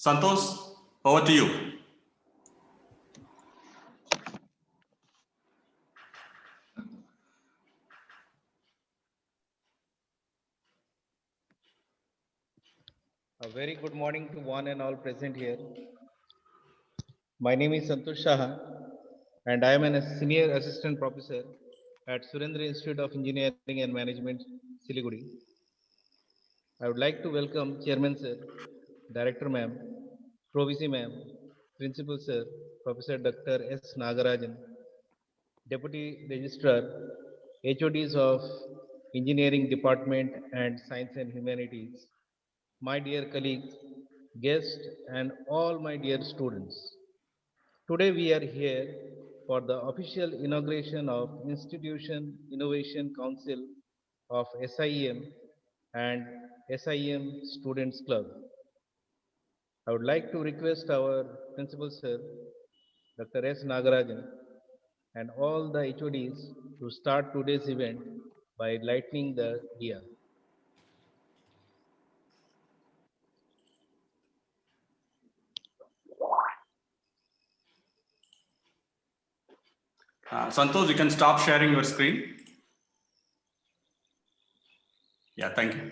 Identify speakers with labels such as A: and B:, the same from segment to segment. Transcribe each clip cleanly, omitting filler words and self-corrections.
A: Santosh, over to you.
B: A very good morning to one and all present here. My name is Santosh Shah and I am a senior assistant professor at Surendra Institute of Engineering and Management, Siliguri. I would like to welcome Chairman Sir, Director Ma'am, Pro-VC Ma'am, Principal Sir, Professor Dr. S. Nagarajan, Deputy Registrar, HODs of Engineering Department and Science and Humanities, my dear colleagues, guests, and all my dear students. Today we are here for the official inauguration of Institution Innovation Council of SIEM and SIEM Students Club. I would like to request our Principal Sir, Dr. S. Nagarajan, and all the HODs to start today's event by lighting the diya.
A: Santosh, you can stop sharing your screen. Yeah, thank you.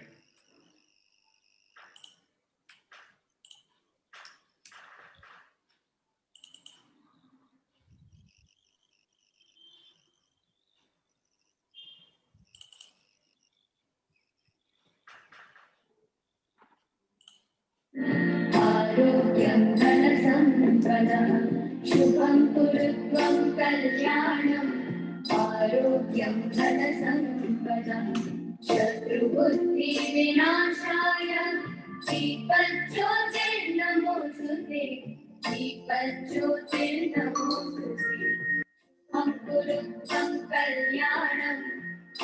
C: आरोग्यं धनसम्पदः शुभं कुरुत्वं कल्याणम् आरोग्यं धनसम्पदः शत्रुबुद्धिविनाशाय दीपज्योतिर्नमोऽस्तुते दीपज्योतिर्नमोऽस्तुते शुभं कुरुत्वं कल्याणम्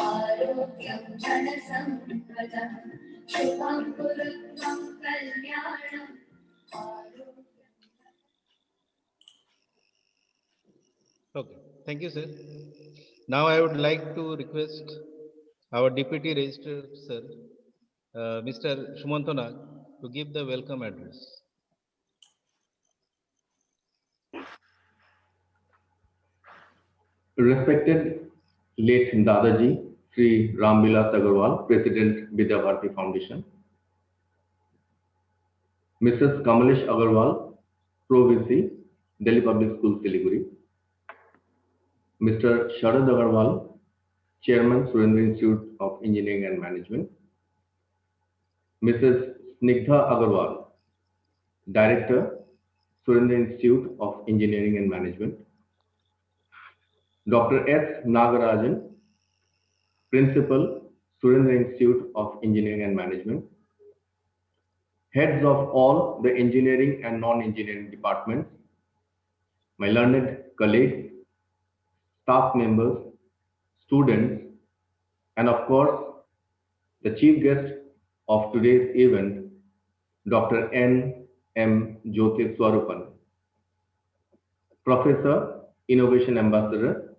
C: आरोग्यं धनसम्पदः शुभं कुरुत्वं कल्याणम्
B: Okay, thank you, sir. Now I would like to request our Deputy Registrar, sir, Mr. Shumanto Nag, to give the welcome address.
D: Respected late Dadaji, Sri Ramvilas Agarwal, President, Vidya Bharati Foundation. Mrs. Kamalesh Agarwal, Pro-VC, Delhi Public School, Siliguri. Mr. Sharad Agarwal, Chairman, Surendra Institute of Engineering and Management. Mrs. Snigdha Agarwal, Director, Surendra Institute of Engineering and Management. Dr. S. Nagarajan, Principal, Surendra Institute of Engineering and Management. Heads of all the engineering and non-engineering departments, my learned colleagues, staff members, students, and of course, the chief guest of today's event, Dr. N. M. Jyothi Swarupan, Professor, Innovation Ambassador,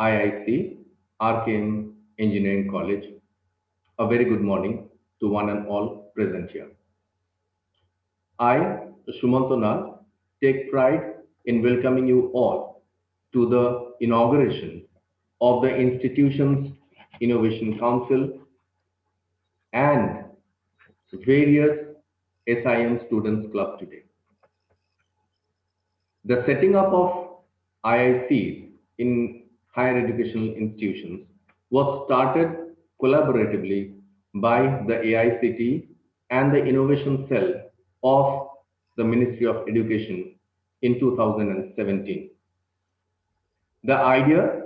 D: IIC, RKM Engineering College. A very good morning to one and all present here. I, Shumanto Nag, take pride in welcoming you all to the inauguration of the institution's Innovation Council and various SIM Students Club today. The setting up of IICs in higher educational institutions was started collaboratively by the AICTE and the Innovation Cell of the Ministry of Education in 2017. The idea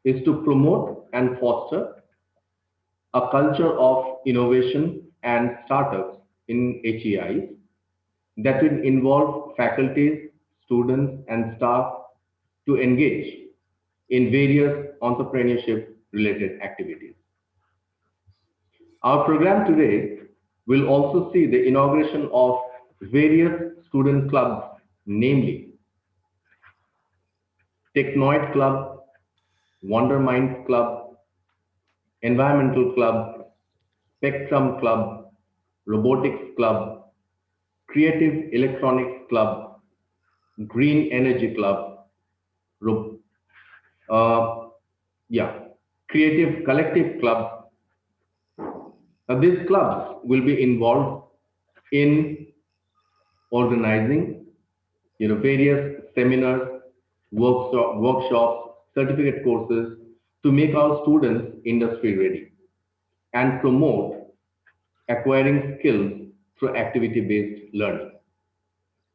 D: is to promote and foster a culture of innovation and startups in HEIs that will involve faculties, students, and staff to engage in various entrepreneurship-related activities. Our program today will also see the inauguration of various student clubs, namely Technoid Club, Wondermind Club, Environmental Club, Spectrum Club, Robotics Club, Creative Electronics Club, Green Energy Club, Ro- uh, yeah, Creative Collective Club. Now, these clubs will be involved in organizing, various seminars, workshops, certificate courses to make our students industry ready and promote acquiring skills through activity-based learning.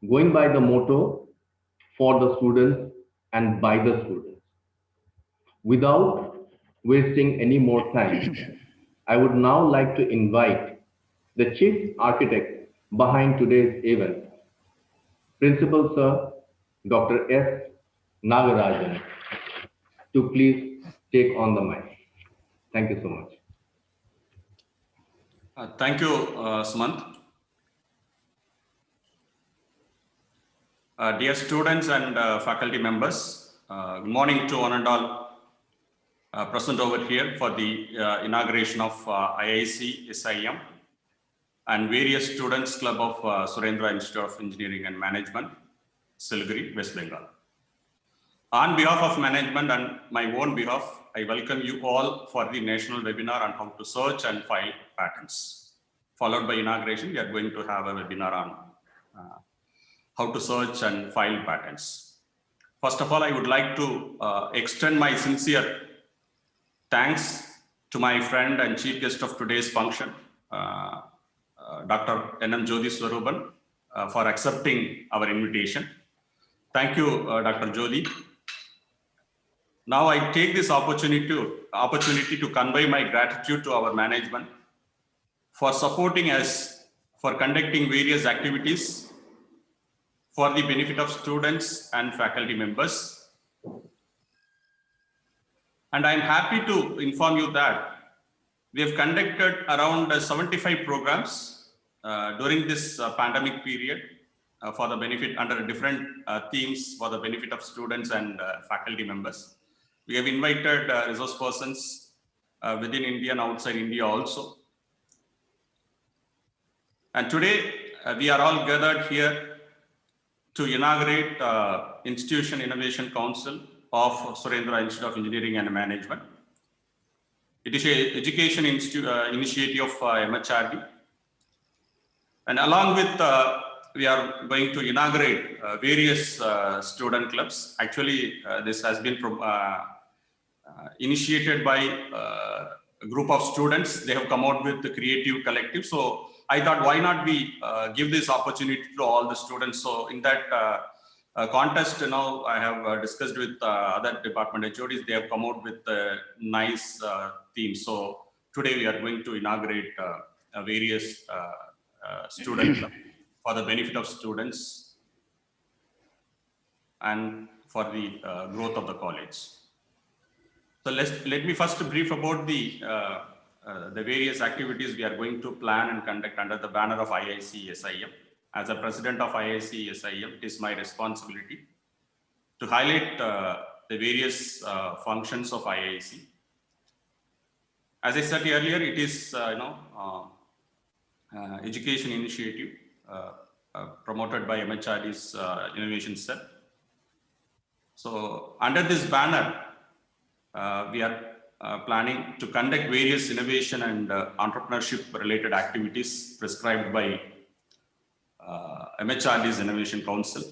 D: Going by the motto, for the students and by the students. Without wasting any more time, I would now like to invite the chief architect behind today's event, Principal Sir Dr. S. Nagarajan, to please take on the mic. Thank you so much.
A: Thank you, Sumant. Dear students and faculty members, good morning to one and all present over here for the inauguration of IIC SIM and various students club of Surendra Institute of Engineering and Management, Siliguri, West Bengal. On behalf of management and my own behalf, I welcome you all for the national webinar on how to search and file patents. Followed by inauguration, we are going to have a webinar on how to search and file patents. First of all, I would like to extend my sincere thanks to my friend and chief guest of today's function, Dr. N.M. Jyoti Swarupan, for accepting our invitation. Thank you, Dr. Jyoti. Now I take this opportunity to convey my gratitude to our management for supporting us for conducting various activities for the benefit of students and faculty members. And I'm happy to inform you that we have conducted around 75 programs during this pandemic period for the benefit under different themes for the benefit of students and faculty members. We have invited resource persons within India and outside India also. And today we are all gathered here to inaugurate Institution Innovation Council of Surendra Institute of Engineering and Management. It is an education initiative of MHRD. And along with, we are going to inaugurate various student clubs. Actually, this has been initiated by a group of students. They have come out with the creative collective. So I thought, why not we give this opportunity to all the students? So in that contest, I have discussed with other department HODs. They have come out with a nice theme. So today we are going to inaugurate various student club for the benefit of students and for the growth of the college. So let me first brief about the various activities we are going to plan and conduct under the banner of IIC SIM. As a president of IIC SIM, it is my responsibility to highlight the various functions of IIC. As I said earlier, it is education initiative promoted by MHRD's Innovation Cell. So under this banner, we are planning to conduct various innovation and entrepreneurship related activities prescribed by MHRD's Innovation Council,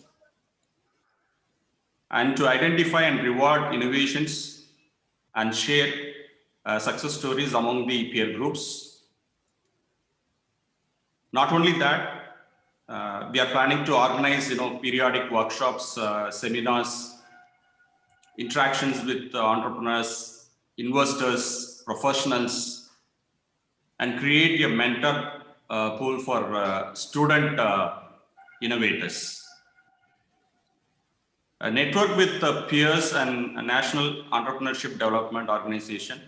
A: and to identify and reward innovations and share success stories among the peer groups. Not only that, we are planning to organize periodic workshops, seminars, interactions with entrepreneurs, investors, professionals, and create a mentor pool for student innovators. A network with peers and a national entrepreneurship development organization,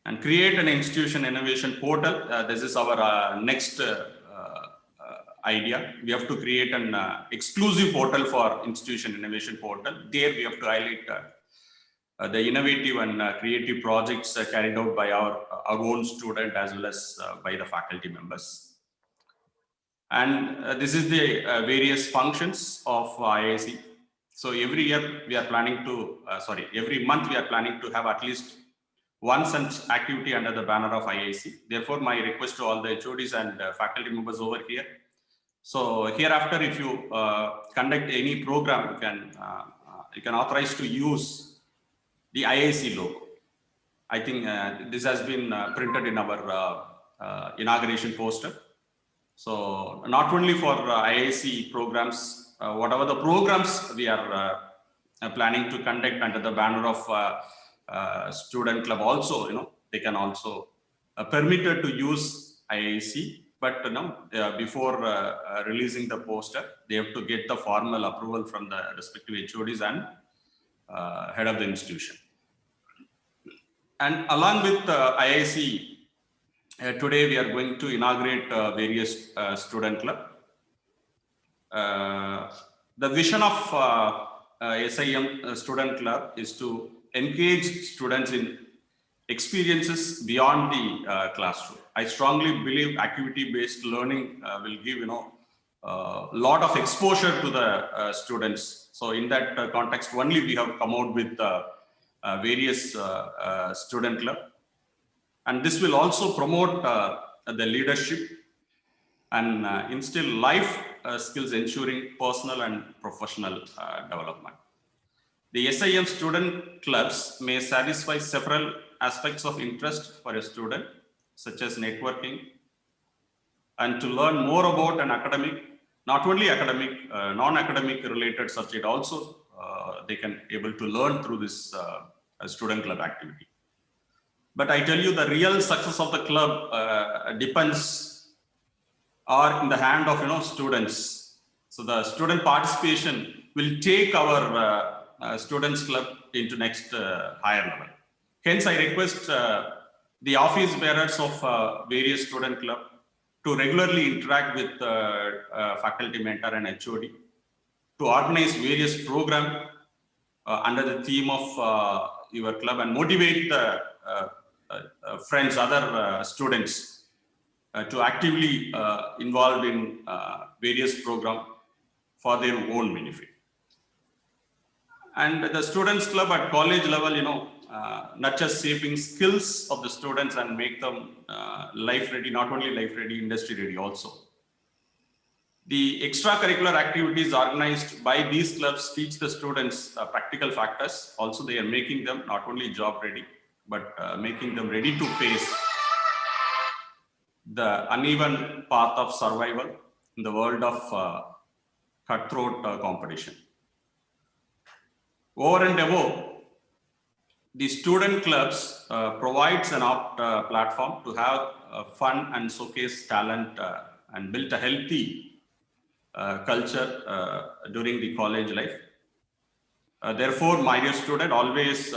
A: and create an institution innovation portal. This is our next idea. We have to create an exclusive portal for institution innovation portal. There we have to highlight the innovative and creative projects carried out by our own student as well as by the faculty members. And this is the various functions of IIC. So every year we are planning to, every month we are planning to have at least one such activity under the banner of IIC. Therefore, my request to all the HODs and faculty members over here. So hereafter, if you conduct any program, you can authorize to use the IIC logo. I think this has been printed in our inauguration poster. So not only for IIC programs, whatever the programs we are planning to conduct under the banner of student club also, they can also permitted to use IIC, but before releasing the poster, they have to get the formal approval from the respective HODs and head of the institution. And along with IIC, today we are going to inaugurate various student club. The vision of SIM student club is to engage students in experiences beyond the classroom. I strongly believe activity-based learning will give a lot of exposure to the students. So in that context, only we have come out with various student club. And this will also promote the leadership and instill life skills, ensuring personal and professional development. The SIM student clubs may satisfy several aspects of interest for a student, such as networking, and to learn more about an academic, not only academic, non-academic related subject also, they can able to learn through this student club activity. But I tell you, the real success of the club depends are in the hand of students. So the student participation will take our students club into next higher level. Hence, I request the office bearers of various student club to regularly interact with faculty mentor and HOD to organize various programs under the theme of your club and motivate the friends, other students to actively involved in various programs for their own benefit. And the students club at college level, nurtures shaping skills of the students and make them life ready, not only life ready, industry ready also. The extracurricular activities organized by these clubs teach the students practical factors. Also, they are making them not only job ready, but making them ready to face the uneven path of survival in the world of cutthroat competition. Over and above, the student clubs provides an platform to have fun and showcase talent and build a healthy culture during the college life. Therefore, my dear student, always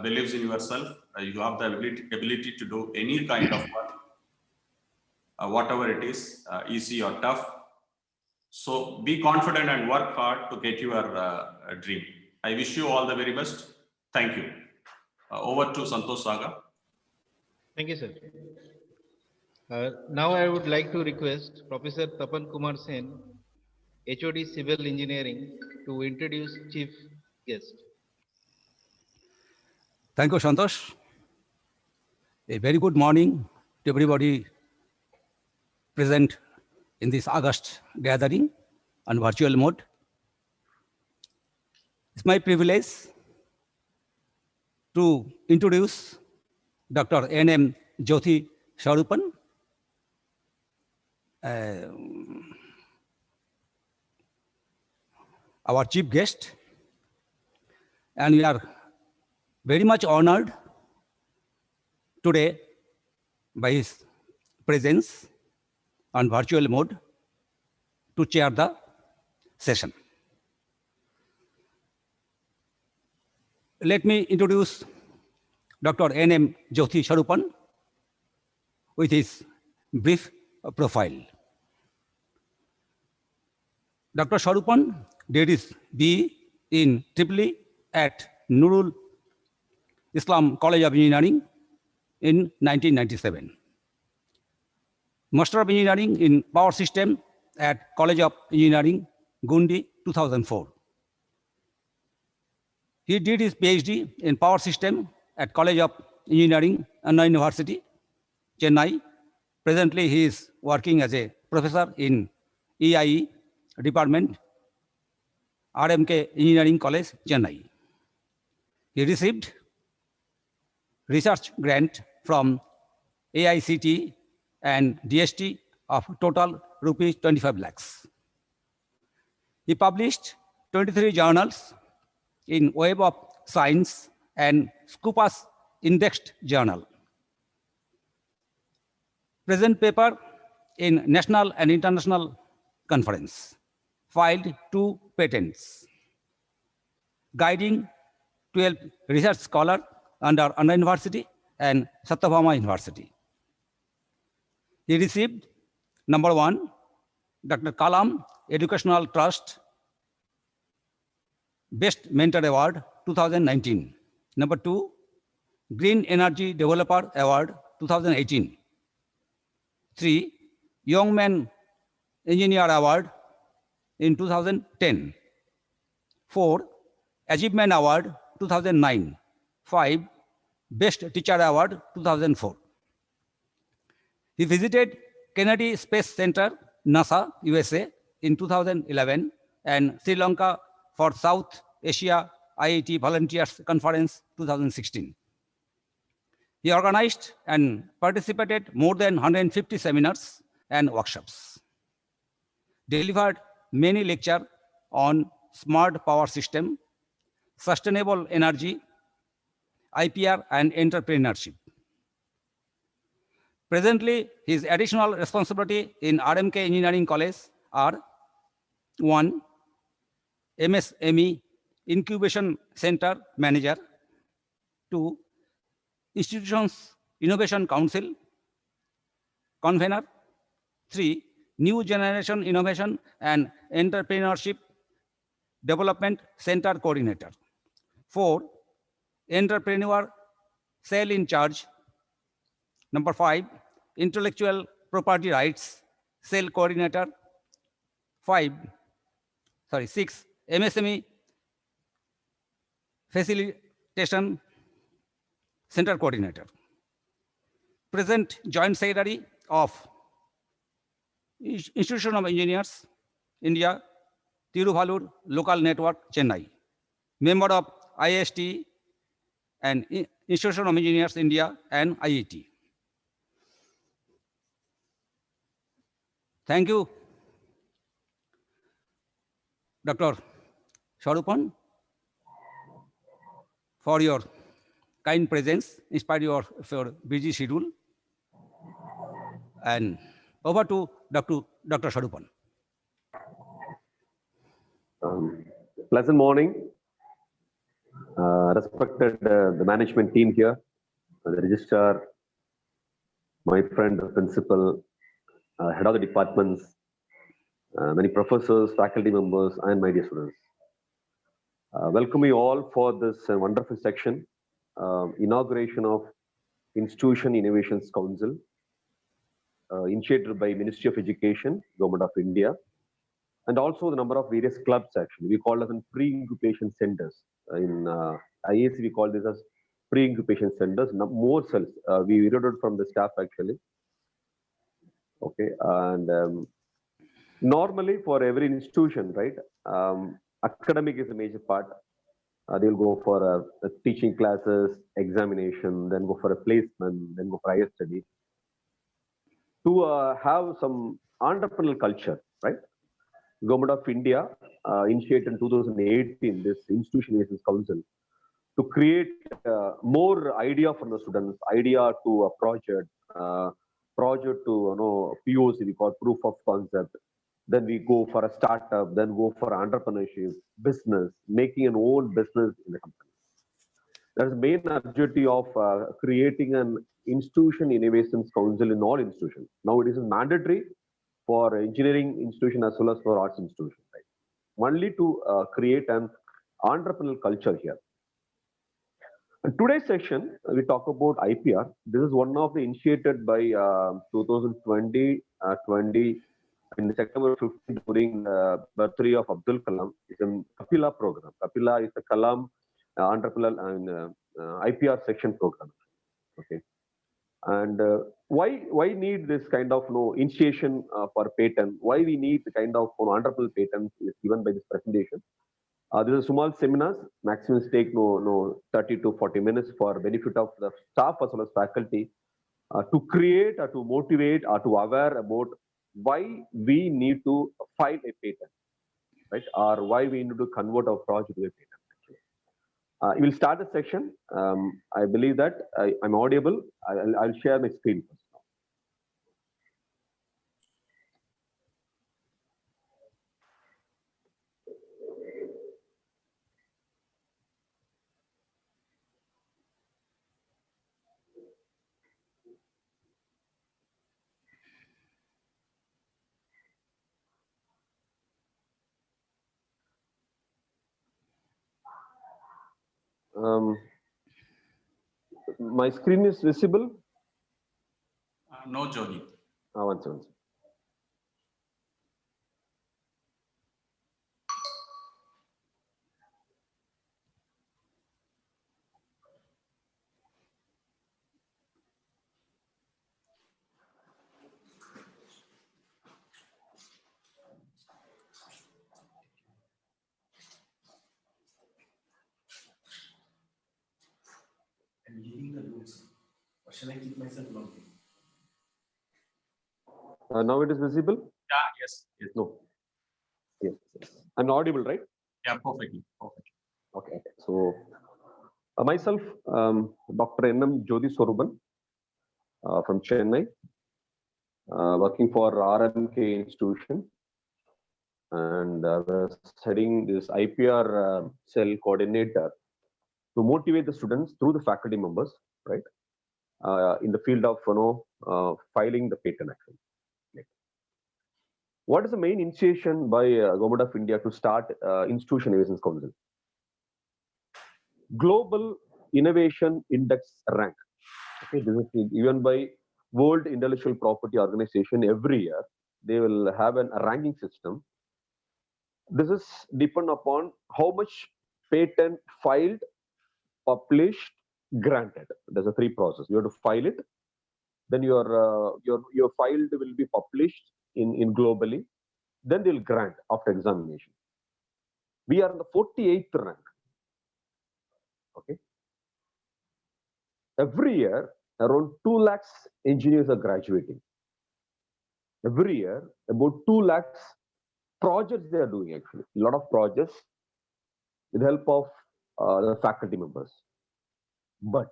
A: believes in yourself. You have the ability to do any kind of work, whatever it is, easy or tough. So be confident and work hard to get your dream. I wish you all the very best. Thank you. Over to Santosh Saga.
B: Thank you, sir. Now I would like to request Professor Tapan Kumar Sen, HOD Civil Engineering, to introduce Chief Guest.
E: Thank you, Santosh. A very good morning to everybody present in this August gathering on virtual mode. It's my privilege to introduce Dr. N.M. Jyothi Swarupan, our chief guest, and we are very much honored today by his presence on virtual mode to chair the session. Let me introduce Dr. N.M. Jyothi Swarupan with his brief profile. Dr. Swarupan did his BE in EEE at Nurul Islam College of Engineering in 1997. Master of Engineering in Power System at College of Engineering, Gundi, 2004. He did his PhD in Power System at College of Engineering, Anna University, Chennai. Presently, he is working as a professor in EIE department, RMK Engineering College, Chennai. He received research grant from AICT and DST of total rupees 25 lakhs. He published 23 journals in Web of Science and Scopus Indexed Journal. Present paper in national and international conference. Filed 2 patents. Guiding 12 research scholar under Anna University and Satyabhama University. He received number 1, Dr. Kalam Educational Trust Best Mentor Award 2019. Number 2, Green Energy Developer Award 2018. 3, Young Man Engineer Award in 2010. 4, Achievement Award 2009. 5, Best Teacher Award 2004. He visited Kennedy Space Center, NASA, USA in 2011 and Sri Lanka for South Asia IIT Volunteers Conference 2016. He organized and participated more than 150 seminars and workshops. Delivered many lectures on smart power system, sustainable energy, IPR and entrepreneurship. Presently, his additional responsibility in RMK Engineering College are 1, MSME Incubation Center Manager, 2, Institutions Innovation Council Convener, 3, New Generation Innovation and Entrepreneurship Development Center Coordinator, 4, Entrepreneur Cell in Charge, number 5, Intellectual Property Rights Cell Coordinator, 6, MSME Facilitation Center Coordinator. Present Joint Secretary of Institution of Engineers, India, Tiruvallur Local Network, Chennai. Member of IST and Institution of Engineers, India and IIT. Thank you, Dr. Swarupan, for your kind presence in spite of your busy schedule. And over to Dr. Swarupan.
F: Pleasant morning, respected the management team here, the registrar, my friend, the principal, head of the departments, many professors, faculty members, and my dear students. Welcome you all for this wonderful section, inauguration of Institution Innovations Council, initiated by Ministry of Education, Government of India, and also the number of various clubs actually. We call them pre-incubation centers. In IAC, we call this as pre-incubation centers. More cells. We read it from the staff actually. Okay, and normally for every institution, right, academic is a major part. They'll go for teaching classes, examination, then go for a placement, then go for higher study. To have some entrepreneurial culture, right? Government of India initiated in 2018 this Institution Innovations Council to create more idea from the students, idea to a project, project to POC, we call proof of concept. Then we go for a startup, then go for entrepreneurship, business, making an own business in the company. That's the main objective of creating an Institution Innovations Council in all institutions. Now it is mandatory for engineering institution as well as for arts institution, right? Only to create an entrepreneurial culture here. In today's session, we talk about IPR. This is one of the initiated by 2020 in September 15 during the birthday of Abdul Kalam. It's a Kapila program. Kapila is the Kalam entrepreneurial IPR section program. Okay, and why need this kind of initiation for patent? Why we need the kind of entrepreneurial patent is given by this presentation. This is a small seminars, maximum take 30 to 40 minutes for benefit of the staff as well as faculty to create or to motivate or to aware about why we need to file a patent, right? Or why we need to convert our project to a patent. We will start the section. I believe that I'm audible. I'll share my screen first. My screen is visible.
A: No, Jody.
F: One second.
G: I'm leaving the rooms. Or shall I keep myself logged in?
F: Now it is visible?
A: Yeah, yes. Yes.
F: No. Yes. I'm audible, right?
A: Yeah, perfectly. Perfect.
F: Okay. So myself, Dr. N.M. Jyoti Swarupan from Chennai, working for RMK institution, and I was heading this IPR cell coordinator to motivate the students through the faculty members, right, in the field of filing the patent action. What is the main initiation by Government of India to start Institution Innovations Council? Global Innovation Index rank. Okay, this is given by World Intellectual Property Organization every year. They will have a ranking system. This is depend upon how much patent filed, published, granted. There's a three process. You have to file it, then your filed will be published in globally, then they'll grant after examination. We are in the 48th rank. Okay. Every year, around 2 lakhs engineers are graduating. Every year, about 2 lakhs projects they are doing actually. A lot of projects with the help of the faculty members. But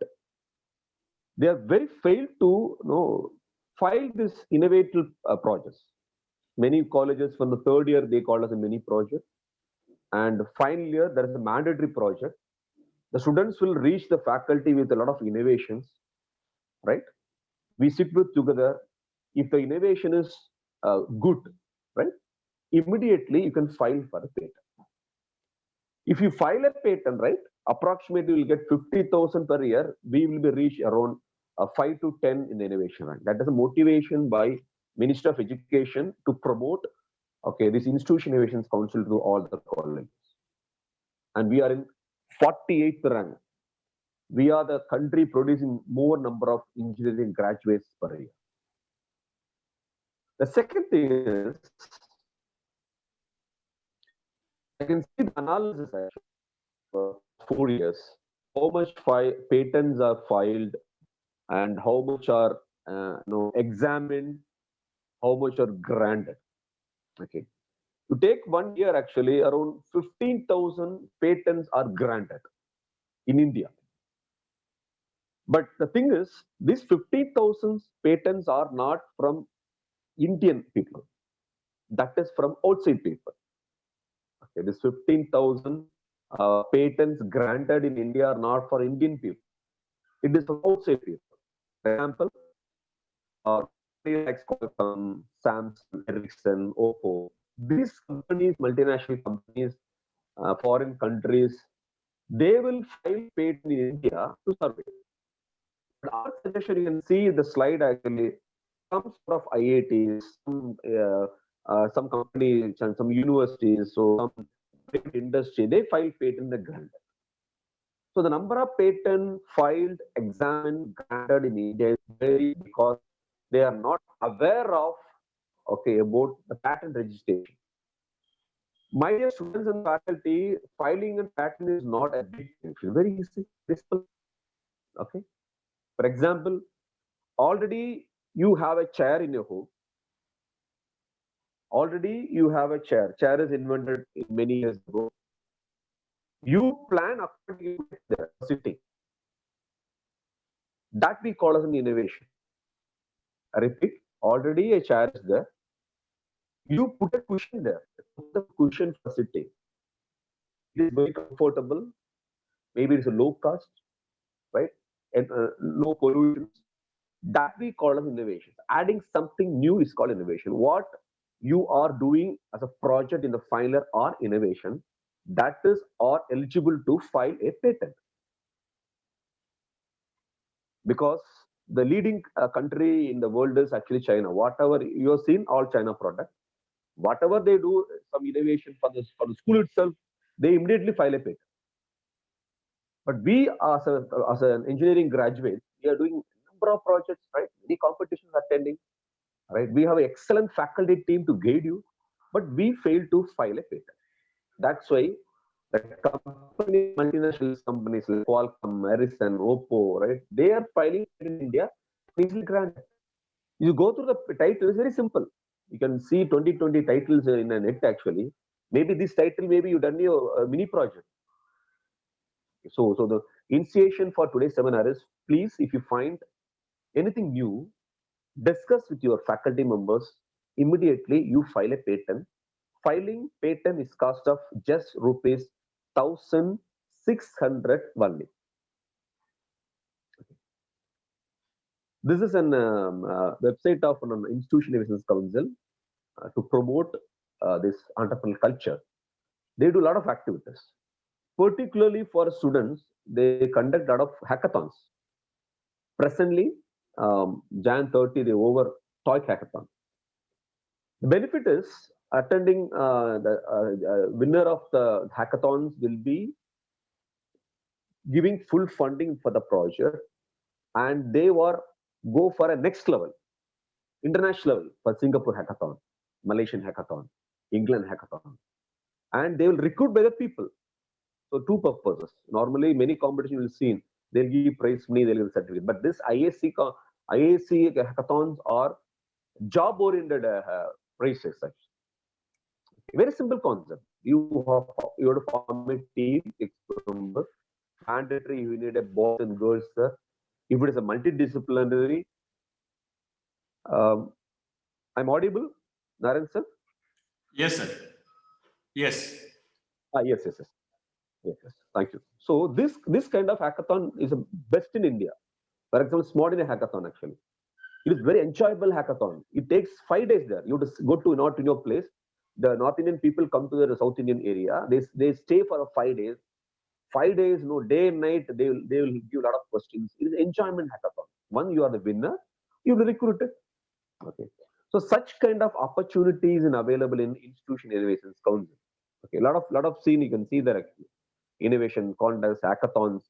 F: they are very failed to file this innovative projects. Many colleges from the third year, they call us a mini project. And final year, there is a mandatory project. The students will reach the faculty with a lot of innovations, right? We sit with together. If the innovation is good, right? Immediately you can file for a patent. If you file a patent, right, approximately you will get 50,000 per year. We will be reached around 5 to 10 in the innovation rank. That is a motivation by Minister of Education to promote, okay, this Institution Innovations Council to all the colleges. And we are in 48th rank. We are the country producing more number of engineering graduates per year. The second thing is, I can see the analysis actually for 4 years, how much patents are filed and how much are examined, how much are granted. Okay. To take 1 year, actually, around 15,000 patents are granted in India. But the thing is, these 50,000 patents are not from Indian people. That is from outside people. Okay, this 15,000 patents granted in India are not for Indian people. It is from outside people. For example, like Qualcomm, Samsung, Ericsson, Oppo, these companies, multinational companies, foreign countries, they will file patent in India to survey. But our suggestion, you can see the slide actually, some sort of IITs, some companies and some universities, so some private industry, they file patent in the grant. So the number of patents filed, examined, granted in India is very because they are not aware of about the patent registration. My dear students and faculty, filing a patent is not a big thing. It's very easy, very simple. Okay. For example, already you have a chair in your home. Already you have a chair. Chair is invented many years ago. You plan according to the sitting. That we call as an innovation. I repeat, already a chair is there. You put a cushion there. Put the cushion for sitting. It is very comfortable. Maybe it's a low cost, right? And low pollution. That we call as innovation. Adding something new is called innovation. What you are doing as a project in the final or innovation, that is or eligible to file a patent. Because the leading country in the world is actually China. Whatever you have seen, all China products. Whatever they do, some innovation for the school itself, they immediately file a patent. But we, as an engineering graduate, we are doing a number of projects, right? Many competitions attending, right? We have an excellent faculty team to guide you, but we fail to file a patent. That's why the company, multinational companies like Qualcomm, Ericsson, Oppo, right? They are filing in India, easily granted. You go through the title, it's very simple. You can see 20 titles in a net actually. Maybe this title, maybe you done your mini project. So the initiation for today's seminar is, please, if you find anything new, discuss with your faculty members. Immediately, you file a patent. Filing patent is cost of just rupees 1,600 only. This is an website of an Institution Innovations Council to promote this entrepreneurial culture. They do a lot of activities. Particularly for students, they conduct a lot of hackathons. Presently, Jan 30, they over toy hackathon. The benefit is attending the winner of the hackathons will be giving full funding for the project, and they were go for a next level, international level, for Singapore hackathon, Malaysian hackathon, England hackathon, and they will recruit by the people. So two purposes. Normally, many competitions you'll see, they'll give prize money, they'll give certificate. But this IAC hackathons are job-oriented prizes. Very simple concept. You have to form a team, members. Mandatory, you need a boys and girls, sir. If it is a multidisciplinary, I'm audible, Naren sir?
A: Yes, sir. Yes.
F: Yes. Thank you. So this kind of hackathon is the best in India. For example, Smart India hackathon actually. It is very enjoyable hackathon. It takes 5 days there. You have to go to not in your place. The North Indian people come to the South Indian area. They stay for 5 days. 5 days, no, day and night, they will give a lot of questions. It is enjoyment hackathon. One, you are the winner, you will recruit it. Okay. So such kind of opportunities are available in Institution Innovations Council. Okay, lot of scene you can see there actually. Innovation contests, hackathons,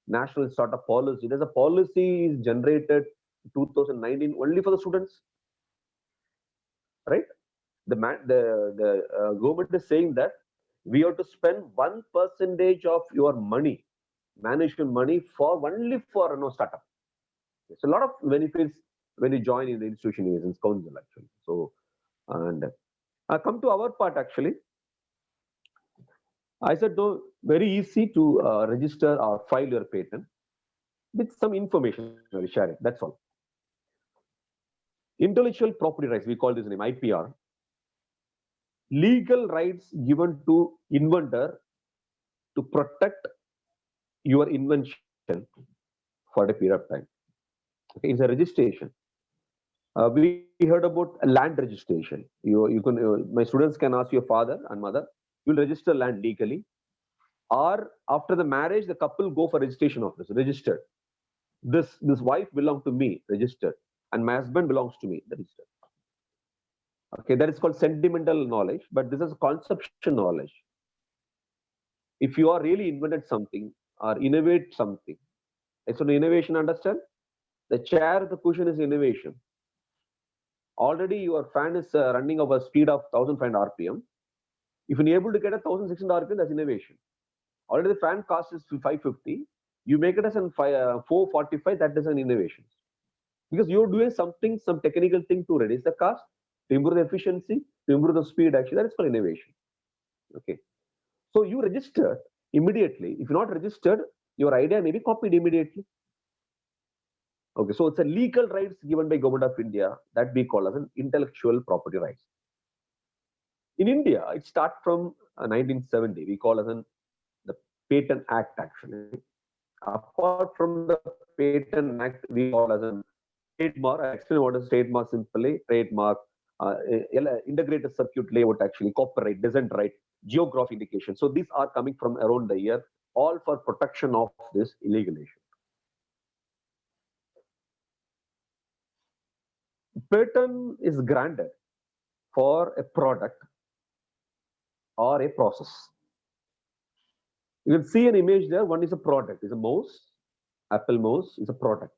F: national startup policy. There's a policy is generated in 2019 only for the students, right? The government is saying that we have to spend 1% of your money, management money, for only for startup. It's a lot of benefits when you join in the Institution Innovations Council actually. So, and come to our part actually. I said no, very easy to register or file your patent with some information. I'll share it. That's all. Intellectual property rights, we call this name IPR. Legal rights given to inventor to protect your invention for a period of time. Okay, it's a registration. We heard about a land registration. You can my students can ask your father and mother. You'll register land legally. Or after the marriage, the couple go for registration office, registered. This wife belongs to me, registered, and my husband belongs to me, registered. Okay, that is called sentimental knowledge, but this is conception knowledge. If you are really invented something or innovate something, it's an innovation, understand? The chair, the cushion is innovation. Already your fan is running of a speed of 1500 RPM. If you're able to get a 1600 RPM, that's innovation. Already the fan cost is 550. You make it as an 445, that is an innovation. Because you're doing something, some technical thing to reduce the cost, to improve the efficiency, to improve the speed, actually, that is called innovation. Okay. So you register immediately. If you're not registered, your idea may be copied immediately. Okay, so it's a legal rights given by Government of India that we call as an intellectual property rights. In India, it starts from 1970. We call as the Patent Act, actually. Apart from the Patent Act, we call as a trademark. I explain what is trademark simply. Trademark, integrated circuit layout, actually, copyright, design right, geographic indication. So these are coming from around the year, all for protection of this illegal issue. Patent is granted for a product or a process. You can see an image there. One is a product, is a mouse. Apple mouse is a product.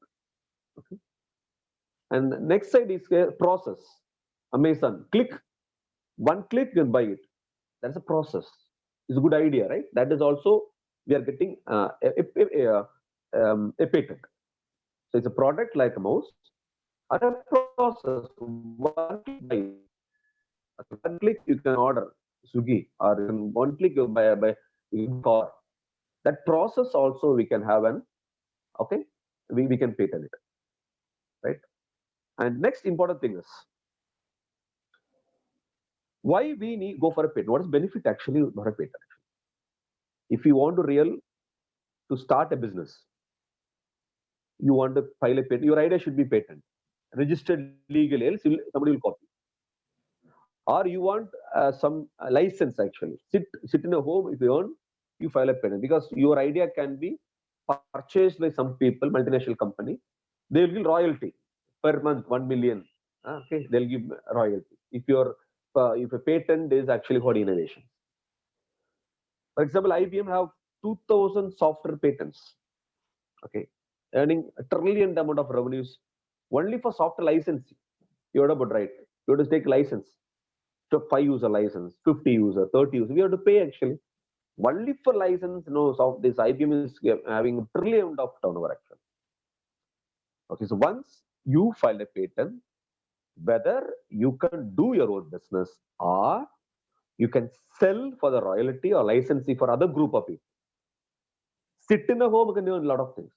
F: Okay. And next side is a process. Amazon, click. One click, you can buy it. That's a process. It's a good idea, right? That is also, we are getting a patent. So it's a product like a mouse, or a process. One click, you can order Swiggy, or in one click, you buy a car. That process also we can have an, okay, we can patent it, right? And next important thing is, why we need go for a patent? What is benefit actually for a patent? If you want to start a business, you want to file a patent, your idea should be patent, registered legally, else somebody will copy. Or you want some license, actually. Sit in a home, if you want, you file a patent, because your idea can be purchased by some people, multinational company. They will give royalty per month, 1 million. Okay, they'll give royalty. If a patent is actually for innovation. For example, IBM have 2,000 software patents. Okay, earning a trillion amount of revenues only for software licensing. You heard about, right? You have to take license. So 5 user license, 50 user, 30 user. We have to pay actually. Only for license, this IBM is having a trillion of turnover actually. Okay, so once you file a patent, whether you can do your own business or you can sell for the royalty or licensing for other group of people. Sit in a home, you can do a lot of things.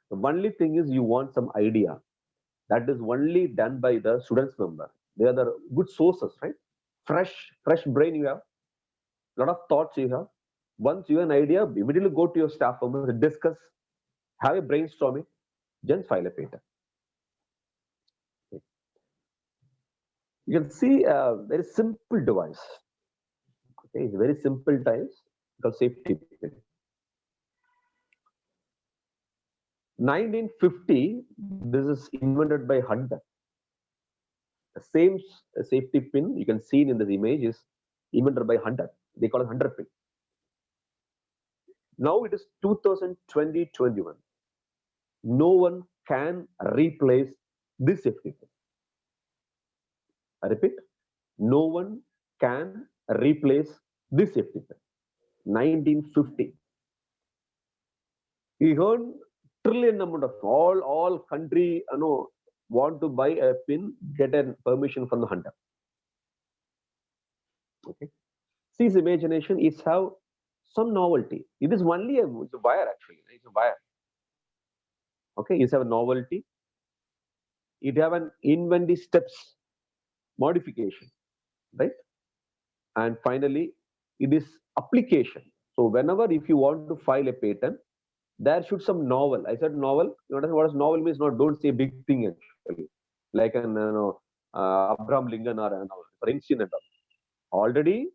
F: The only thing is you want some idea. That is only done by the students member. They are the good sources, right? Fresh brain you have, lot of thoughts you have. Once you have an idea, immediately go to your staff member, discuss, have a brainstorming, then file a patent. Okay. You can see a very simple device. Okay, it's a very simple device called safety pin. 1950, this is invented by Hunter. The same safety pin you can see in this image is invented by Hunter. They call it Hunter pin. Now it is 2020-21. No one can replace this safety pin. I repeat, no one can replace this safety pin. 1950. We heard trillion amount of all country want to buy a pin, get a permission from the Hunter. Okay. See, his imagination is have some novelty. It is only a wire actually. It's a wire. Okay, it's have a novelty. It have an inventory steps modification, right? And finally, it is application. So whenever if you want to file a patent, there should some novel. I said novel. You understand what is novel means? Not don't say big thing actually, like an Abraham Lincoln or for instance. Already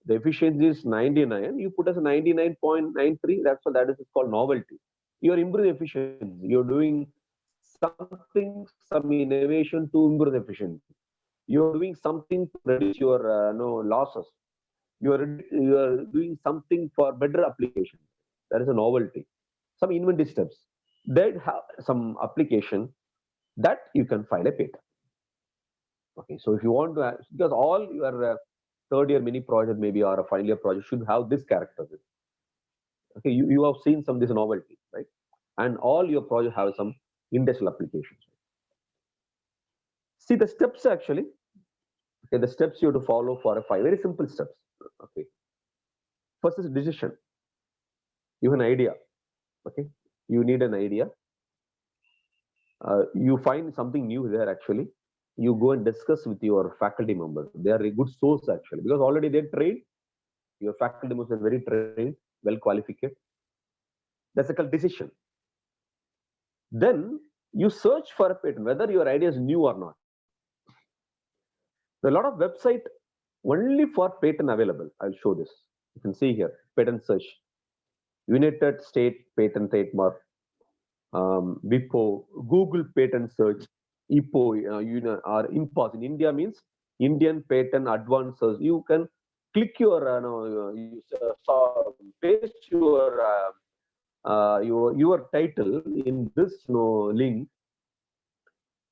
F: the efficiency is 99, you put as 99.93, that's what that is called novelty. You're improving efficiency. You're doing something, some innovation to improve efficiency. You're doing something to reduce your losses. You are doing something for better application. That is a novelty. Some inventive steps. They have some application that you can file a patent. Okay, so if you want to, because all your third year mini project maybe or a final year project should have this characteristic. Okay, you have seen some of this novelty, right? And all your project have some industrial applications. See the steps actually. Okay, the steps you have to follow for a 5 very simple steps. Okay, first is decision. You have an idea. Okay, you need an idea. You find something new there actually. You go and discuss with your faculty members. They are a good source actually because already they're trained. Your faculty members are very trained, well qualified. That's a called decision. Then you search for a patent, whether your idea is new or not. There are a lot of website only for patent available. I'll show this. You can see here, patent search, United States Patent Trademark, WIPO, Google Patent Search, IPO, or IMPAS. In India means Indian Patent Advanced Search. You can click your, paste your title in this link.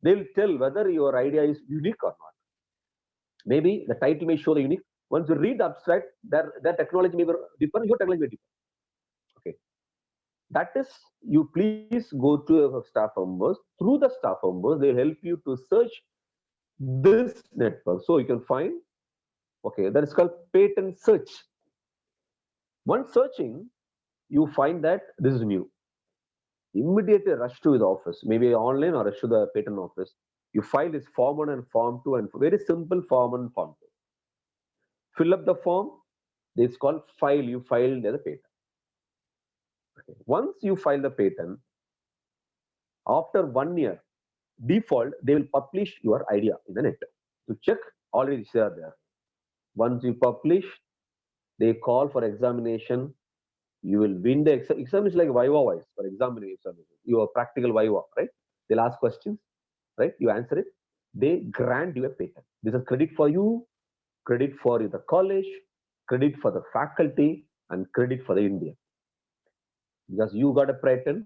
F: They'll tell whether your idea is unique or not. Maybe the title may show the unique. Once you read the abstract, that technology may be different, your technology may be different. Okay. That is, you please go to your staff members. Through the staff members, they help you to search this network. So you can find, okay, that is called patent search. Once searching, you find that this is new. Immediately rush to the office, maybe online or rush to the patent office. You file this form 1 and form 2, and very simple form 1 and form 2. Fill up the form. This is called file. You filed the patent. Okay. Once you file the patent, after 1 year, default, they will publish your idea in the net. To check, already it's there. Once you publish, they call for examination. You will win the exam. Exam is like Viva wise for examination. Your practical Viva, right? They'll ask questions, right? You answer it. They grant you a patent. This is credit for you, credit for the college, credit for the faculty, and credit for the India. Because you got a patent.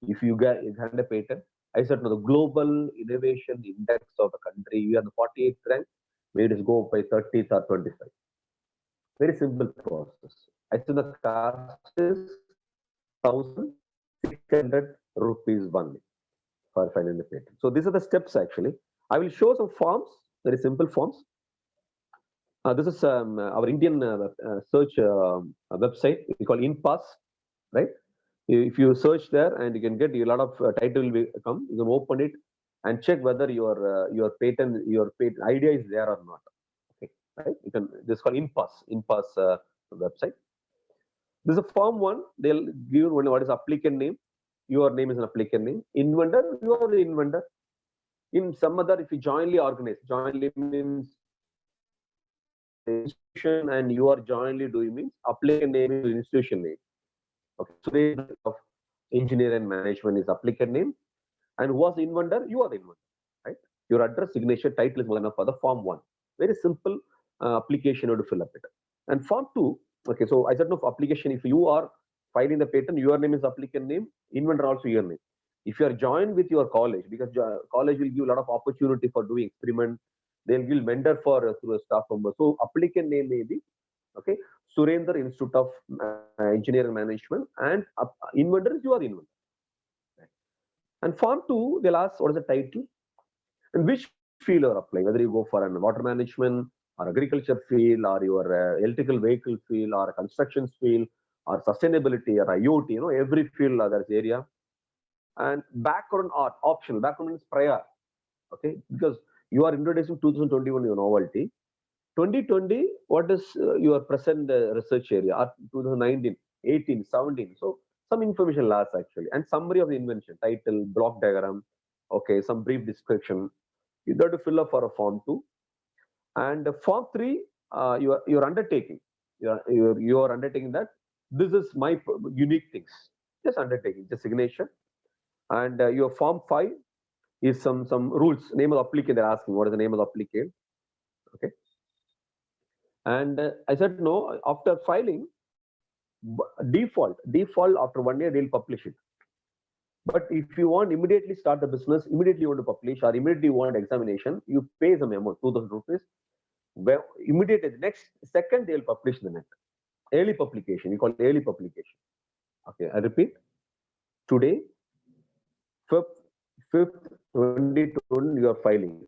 F: If you get a patent, I said no, the global innovation index of the country, we are the 48th rank, where it is go by 30th or 25th. Very simple process. I said the cost is 1,600 rupees only for filing the patent. So these are the steps actually. I will show some forms, very simple forms. This is our Indian search website. We call INPAS, right? If you search there, and you can get a lot of title will come. You can open it and check whether your patent idea is there or not. Okay, right? You can. This is called INPAS website. This is a form 1. They'll give you what is applicant name. Your name is an applicant name. Inventor, you are the inventor. In some other, if you jointly organize, jointly means institution, and you are jointly doing means applicant name is institution name. Okay, so the of engineer and management is applicant name, and who was the inventor? You are the inventor, right? Your address, signature, title is more enough for the form 1. Very simple application to fill up it. And form 2, okay, so I said no application. If you are filing the patent, your name is applicant name, inventor also your name. If you are joined with your college, because college will give a lot of opportunity for doing experiment, they'll give vendor for through a staff member. So applicant name may be, okay, Surendra Institute of Engineering Management, and inventor is your inventor. Right. And form 2, they'll ask what is the title and which field you are applying, whether you go for an water management or agriculture field or your electrical vehicle field or construction field or sustainability or IoT, every field there's area. And background art, optional. Background is prior, okay, because you are introducing 2021 your novelty. 2020, what is your present research area? Or 2019, 18, 17. So some information last actually, and summary of the invention, title, block diagram, okay, some brief description. You got to fill up for a form 2. And form 3, your undertaking. you are undertaking that. This is my unique things. Just undertaking, just signature. And your form 5 is some rules. Name of the applicant, they're asking what is the name of the applicant. Okay. And I said no, after filing, default after 1 year they'll publish it. But if you want immediately start the business, immediately you want to publish, or immediately you want examination, you pay some amount, 2,000 rupees. Where immediately the next second they'll publish the net. Early publication, we call it early publication. Okay, I repeat. Today, 5th 2020, you are filing.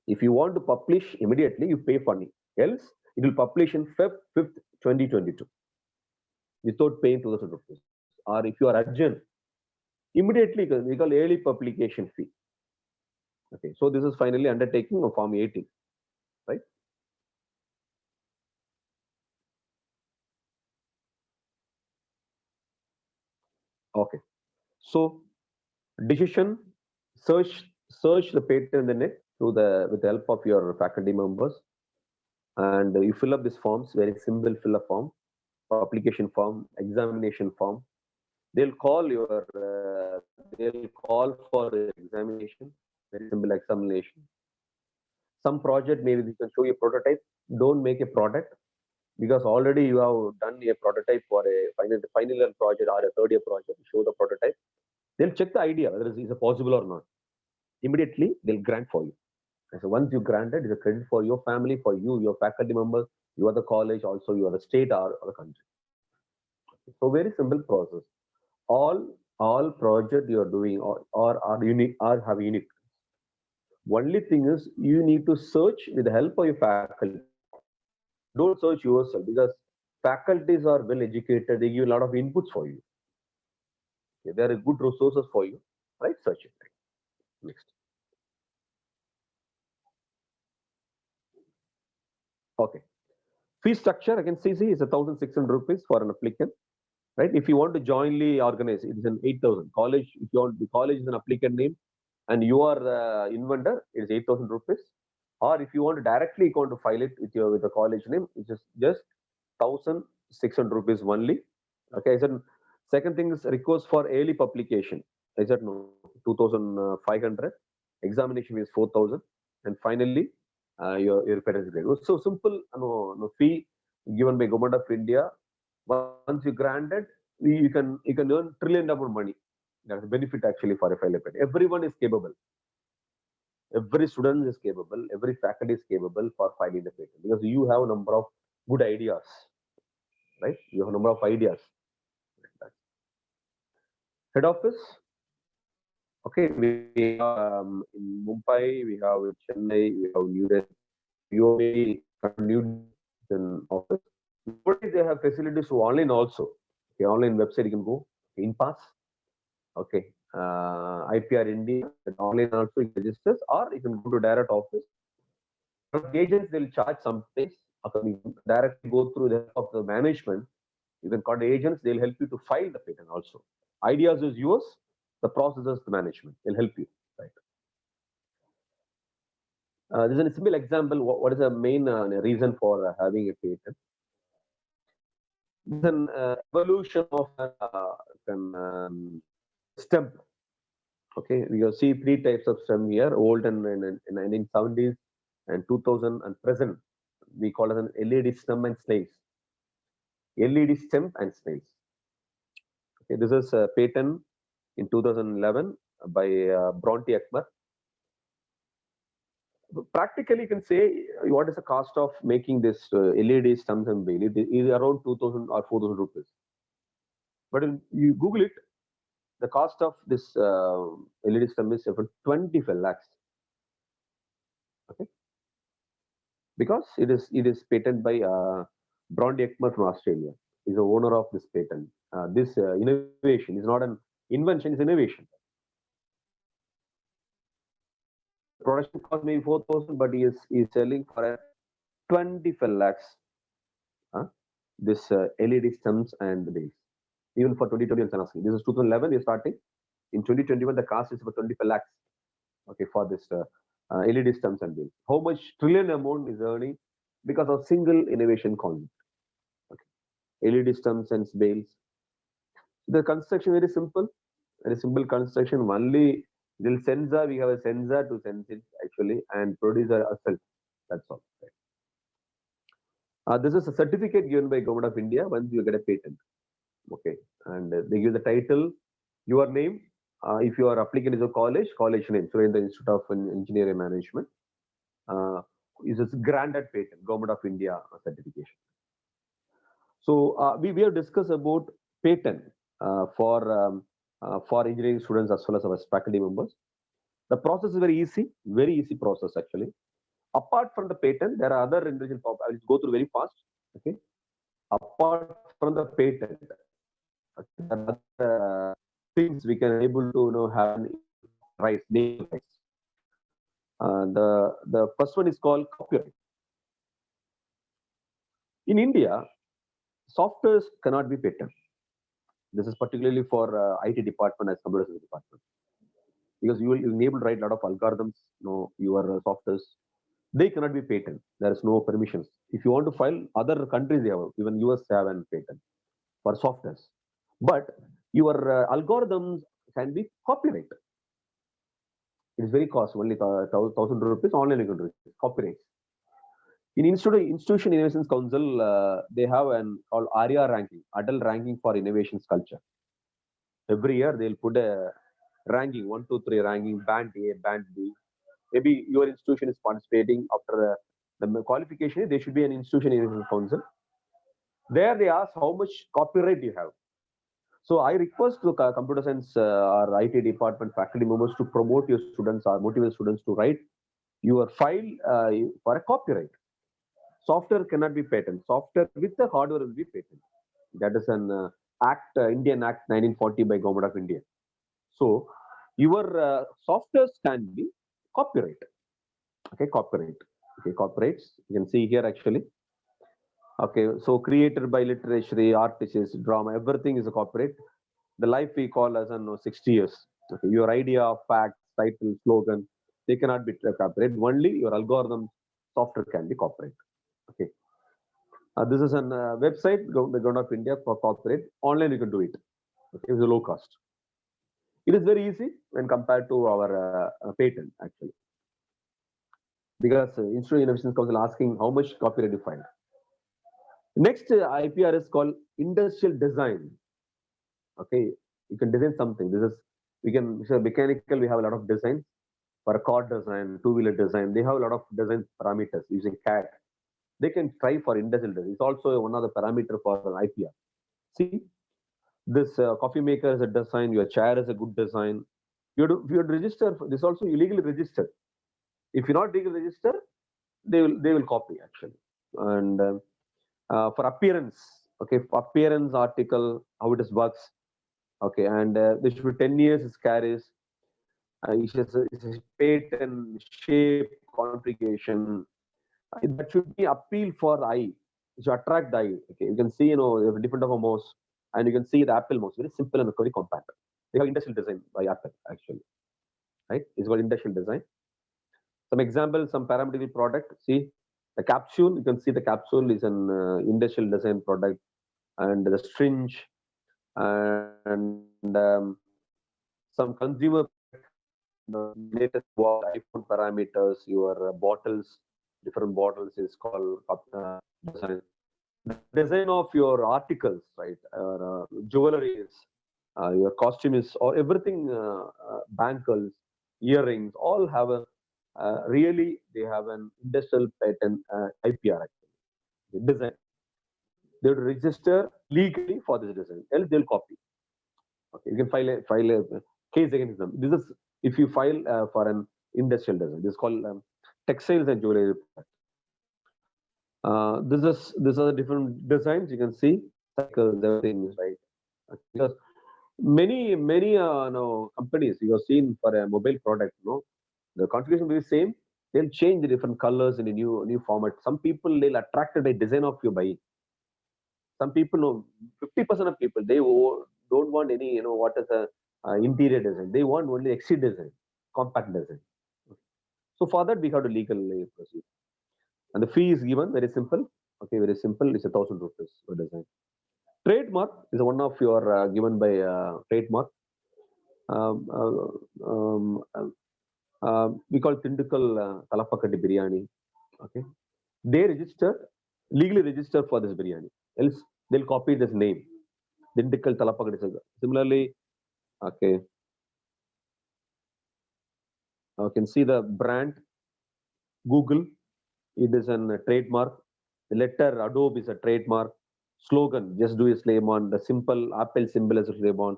F: If you want to publish immediately, you pay money. Else, it will publish in 5th 2022 without paying 2,000 rupees. Or if you are urgent, immediately we call early publication fee. Okay, so this is finally undertaking of Form 18, right? Okay, so decision, search the patent in the net with the help of your faculty members, and you fill up these forms. Very simple fill up form, application form, examination form. They'll call for examination. Very simple examination. Some project, maybe you can show a prototype. Don't make a product, because already you have done a prototype for a final year project or a third year project. Show the prototype. They'll check the idea whether it is possible or not. Immediately they'll grant for you. And so once you grant it, it's a credit for your family, for you, your faculty members, you are the college, also you are the state or the country. So very simple process. All project you are doing are unique or have unique. Only thing is you need to search with the help of your faculty. Don't search yourself, because faculties are well educated. They give a lot of inputs for you. Okay, there are good resources for you, right? Search it. Next. Okay. Fee structure, I can see is 1,600 rupees for an applicant, right? If you want to jointly organize, it is an 8,000. College, if you want, the college is an applicant name, and you are the inventor, it is 8,000 rupees. Or if you want to directly go to file it with the college name, it's just 1,600 rupees only. Okay. I said second thing is request for early publication. I said no, 2,500. Examination is 4,000, and finally your parents grade. So simple, no fee given by Government of India. Once you granted, you can earn trillion amount of money. That's a benefit actually for a file patent. Everyone is capable. Every student is capable. Every faculty is capable for filing the patent, because you have a number of good ideas, right? You have a number of ideas. Head office. Okay, we have in Mumbai, we have in Chennai, we have New Delhi, New office. They have facilities to online also. Okay, online website you can go, InPass. Okay, IPR India, and online also you can register, or you can go to direct office. Agents, they'll charge some place. Directly go through the help of the management. You can call the agents, they'll help you to file the patent also. Ideas is yours, the process is the management. They'll help you, right? This is a simple example. What is the main reason for having a patent? This is an evolution of stem. Okay, we will see 3 types of stem here: old and in 1970s and 2000 and present. We call it an LED stem and snails. LED stem and snails. Okay, this is a patent in 2011 by Bronte Ekmer. Practically, you can say what is the cost of making this LED stems and bale? It is around 2,000 or 4,000 rupees. But if you Google it, the cost of this LED stem is about 25 lakhs. Okay, because it is patented by Bronte Ekmer from Australia. Is the owner of this patent. This innovation is not an invention; it's innovation. Production cost maybe 4,000, but he is selling for 25 lakhs. This LED stems and bales. Even for 2020, I'm asking. This is 2011. We're starting. In 2021, the cost is about 25 lakhs. Okay, for this LED stems and bales. How much trillion amount is earning because of single innovation concept? LED stumps and bales. The construction very simple construction. Only the sensor, we have a sensor to sense it actually and produce ourselves. That's all. This is a certificate given by Government of India once you get a patent. Okay, and they give the title, your name. If your applicant is a college name, Surendra Institute of Engineering Management, is a granted patent, Government of India certification. So we have discussed about patent for engineering students as well as our faculty members. The process is very easy process actually. Apart from the patent, there are other individual. I will go through very fast. Okay. Apart from the patent, there are other things we can able to have rights, name rights. The first one is called copyright. In India, softwares cannot be patented. This is particularly for IT department as computer science department, because you will enable to write a lot of algorithms. Your softwares, they cannot be patented. There is no permissions. If you want to file, other countries they have, even US have an patent for softwares, but your algorithms can be copyright. It is very costly, only 1,000 rupees. Online you can do it. Copyrights. In Institution Innovations Council, they have an called ARIA ranking, Adult Ranking for Innovations Culture. Every year they'll put a ranking, 1, 2, 3 ranking, band A, band B. Maybe your institution is participating after the qualification. There should be an Institution Innovations Council. There they ask how much copyright you have. So I request to computer science or IT department faculty members to promote your students or motivate students to write your file for a copyright. Software cannot be patented. Software with the hardware will be patented. That is an Indian Act 1940 by Government of India. So your softwares can be copyright. Okay, copyright. Okay, copyrights. You can see here actually. Okay, so created by literature, artists, drama, everything is a copyright. The life we call as 60 years. Okay, your idea, facts, title, slogan, they cannot be copyright. Only your algorithm software can be copyright. Okay, this is an website, the Government of India for copyright. Online you can do it. Okay, it's a low cost. It is very easy when compared to our patent actually, because Institute of Innovation Council asking how much copyright you find. Next IPR is called industrial design. Okay, you can design something. This is mechanical. We have a lot of designs for a car design, two-wheeler design. They have a lot of design parameters using CAD. They can try for industrial design. It's also one of the parameters for an IPR. See, this coffee maker is a design. Your chair is a good design. You have to register. This also illegally registered. If you're not legally registered, they will copy actually. And for appearance, okay, for appearance article, how it is works, okay, and there should be 10 years it carries. It's a patent, shape, configuration. That should be appeal for the eye. It should attract the eye. Okay, you can see, different of a mouse, and you can see the Apple mouse, very simple and very compact. They have industrial design by Apple actually, right? It's called industrial design. Some examples, some parametric product. See the capsule. You can see the capsule is an industrial design product, and the syringe, and some consumer latest iPhone parameters. Your bottles, different bottles is called design. The design of your articles, right? Jewelry is your costume is, or everything. Bangles, earrings, all have a. Really, they have an industrial patent IPR actually. Design. They would register legally for this design, else they'll copy. Okay, you can file a case against them. This is if you file for an industrial design. This is called textiles and jewelry. These are the different designs you can see. Cycles, everything is right. Because many companies you have seen for a mobile product, the configuration will be the same. They'll change the different colors in a new format. Some people they'll attracted by design of your buying. Some people 50% of people they don't want any what is a interior design. They want only exterior design, compact design. So for that we have to legally proceed. And the fee is given very simple. Okay, very simple. It's 1,000 rupees for design. Trademark is one of your given by trademark. We call Tindukal Talapakati biryani. Okay, they legally registered for this biryani. Else they'll copy this name. Tindukal Talapakati. Similarly, okay, you can see the brand Google. It is a trademark. The letter Adobe is a trademark. Slogan, just do a slave on. The simple Apple symbol is a slave on.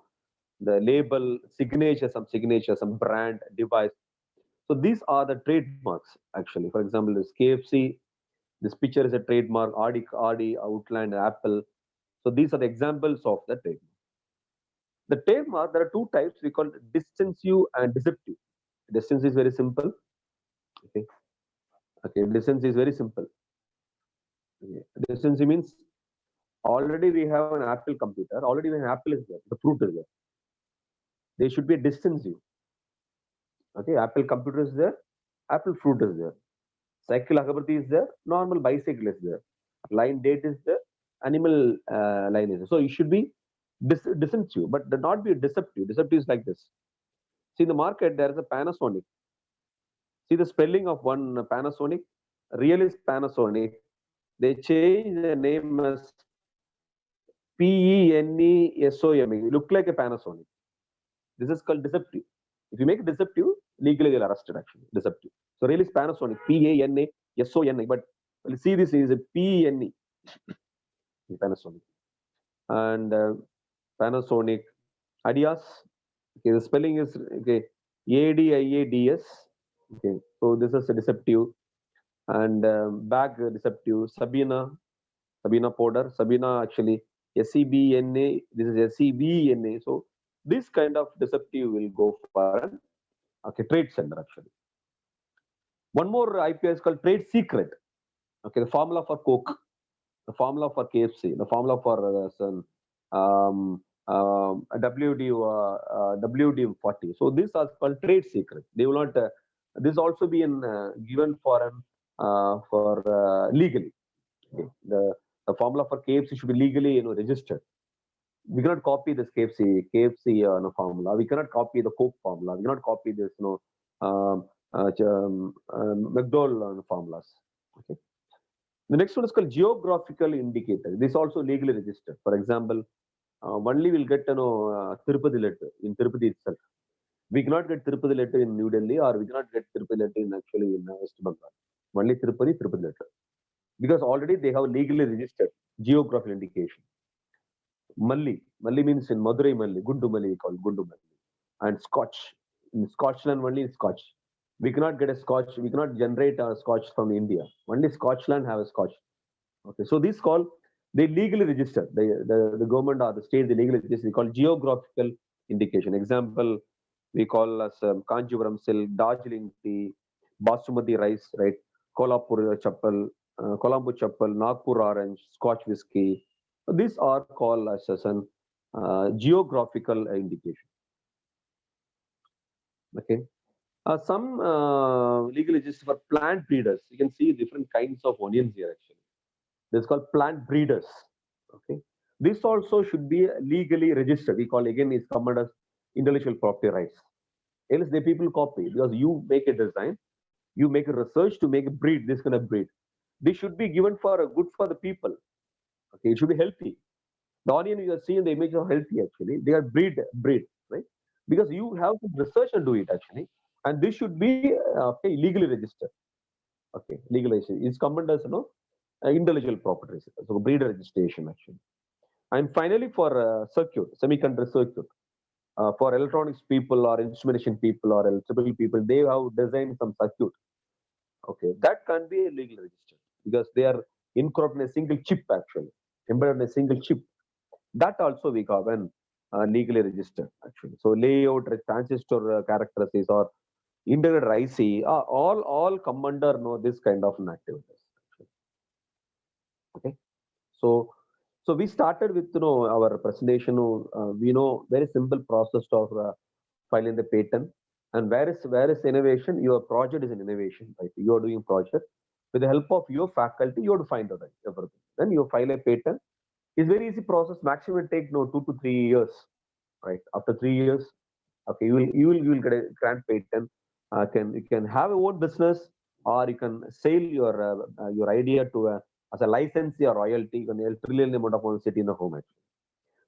F: The label, signature, some brand, device. So these are the trademarks actually. For example, this KFC, this picture is a trademark, RD, Outland, Apple. So these are the examples of the trademark. The trademark, there are two types. We call distinctive and deceptive. Distinctive is very simple. Okay, distinctive is very simple. Okay. Distinctive means already we have an Apple computer, already when Apple is there, the fruit is there. There should be a distinctive. Okay, Apple computer is there, Apple fruit is there. Cycle agarbatti is there, normal bicycle is there. Line date is there, animal line is there. So it should be distinctive, but not be deceptive. Deceptive is like this. See, in the market, there is a Panasonic. See the spelling of one Panasonic, real is Panasonic. They change the name as PENESOM. Look like a Panasonic. This is called deceptive. If you make it deceptive, legally they'll arrested actually. Deceptive. So really it's Panasonic, PANASON. But you see this is a PNE. Panasonic. And Panasonic, Adidas. Okay, the spelling is okay, ADIADS. Okay, so this is a deceptive. And bag deceptive. Sabina powder. Sabina actually SEBNA. This is SEBNA. So this kind of deceptive will go for an trade center actually. One more IPO is called trade secret. Okay, the formula for Coke, the formula for KFC, the formula for WD-40. So these are called trade secret. They will not. This also be given for legally. Okay. The formula for KFC should be legally registered. We cannot copy this KFC formula. We cannot copy the Coke formula. We cannot copy this McDonald's formulas. Okay. The next one is called geographical indicator. This also legally registered. For example, only we'll get Tirupati letter in Tirupati itself. We cannot get Tirupati letter in New Delhi, or we cannot get Tirupati letter in West Bengal. Only Tirupati letter, because already they have legally registered geographical indication. Malli means in Madurai Malli, Gundu Malli we call Gundu Malli, and Scotch. In Scotland only in Scotch. We cannot get a Scotch. We cannot generate a Scotch from India. Only Scotland have a Scotch. Okay, so these they legally register. The government or the state they legally register. They call geographical indication. Example, we call as Kanjivaram silk, Darjeeling tea, Basmati rice, right? Kolhapur chappal, Colombo chappal, Nagpur orange, Scotch whiskey. So these are called as an geographical indication. Okay. Some legal register for plant breeders. You can see different kinds of onions here actually. This is called plant breeders. Okay. This also should be legally registered. We call again is covered as intellectual property rights. Else the people copy, because you make a design, you make a research to make a breed, this kind of breed. This should be given for good for the people. Okay, it should be healthy. The onion you are seeing the image are healthy actually. They are breed, right? Because you have to research and do it actually. And this should be legally registered. Okay, legalization is common as intellectual property, so breeder registration actually. And finally, for circuit, semiconductor circuit, for electronics people or instrumentation people or electrical people, they have designed some circuit. Okay, that can be legally registered because they are incorporated in a single chip actually, embedded in a single chip. That also we call when legally registered actually. So layout, transistor characteristics or integrated IC, all come under this kind of activities. Okay, so we started with our presentation. We know very simple process of filing the patent, and where is innovation? Your project is an innovation, right? You are doing project with the help of your faculty. You have to find out everything. Then you file a patent, It's very easy process. Maximum it take 2 to 3 years, right? After 3 years, okay, you will get a grant patent. You can have your own business, or you can sell your idea to as a licensee or royalty. You can earn trillion amount of one city in the home. Actually.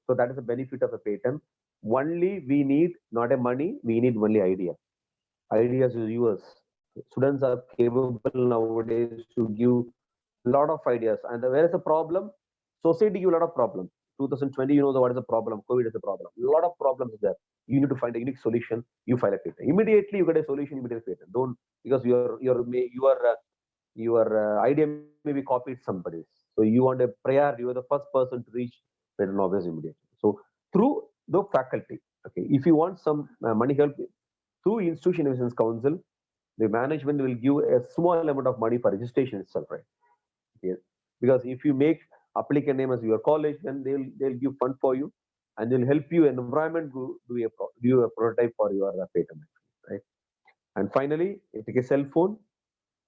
F: So that is the benefit of a patent. Only we need not a money, we need only idea. Ideas is yours. Students are capable nowadays to give a lot of ideas. And where is the problem? Society give a lot of problems. 2020, you know what is the problem? COVID is a problem. A lot of problems there. You need to find a unique solution. You file a patent. Immediately you get a solution. Immediately patent. Don't, because your idea may be copied somebody's. So you want a prior. You are the first person to reach patent office immediately. So through the faculty. Okay, if you want some money help through Institution Innovations Council, the management will give a small amount of money for registration itself, right? Yes. Because if you make applicant name as your college, then they'll give fund for you, and they'll help you an environment to do a prototype for your patent, right? And finally, take a cell phone.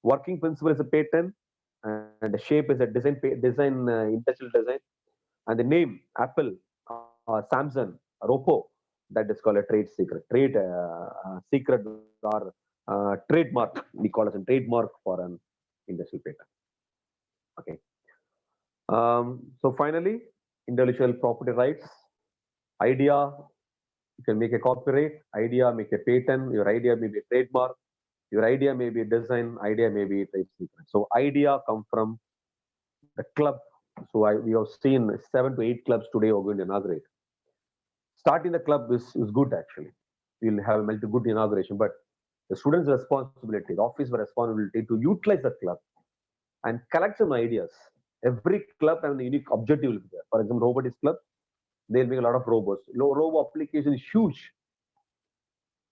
F: Working principle is a patent, and the shape is a design, industrial design, and the name Apple, Samsung, Oppo, that is called a trade secret, secret or trademark. We call it a trademark for an industrial patent. Okay. So finally, intellectual property rights. Idea, you can make a copyright. Idea, make a patent. Your idea may be a trademark. Your idea may be a design. Idea may be a trade secret. So idea come from the club. So we have seen 7 to 8 clubs today are going to inaugurate. Starting the club is good actually. We'll have a good inauguration, but the students' responsibility, the office responsibility to utilize the club and collect some ideas. Every club has a unique objective will be there. For example, robotics club, they'll make a lot of robots. Robo application is huge.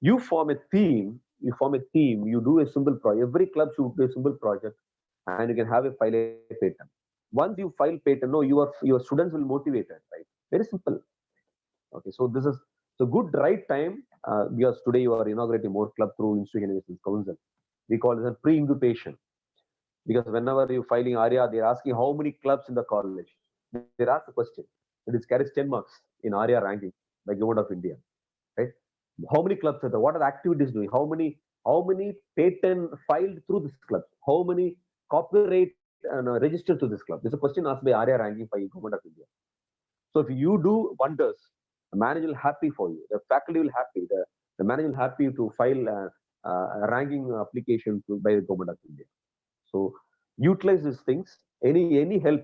F: You form a theme, you do a simple project. Every club should do a simple project, and you can have a file a patent. Once you file patent, no, your students will motivate it, right? Very simple. Okay, so this is the good right time because today you are inaugurating more club through Institution Innovations Council. We call it a pre-incubation. Because whenever you're filing ARIA, they're asking how many clubs in the college. They ask the question. It carries 10 marks in ARIA ranking by Government of India, right? How many clubs are there? What are the activities doing? How many patent filed through this club? How many copyright registered to this club? This is a question asked by ARIA ranking by Government of India. So if you do wonders, the manager will happy for you. The faculty will happy. The manager will happy to file a ranking application by the Government of India. So utilize these things. Any help,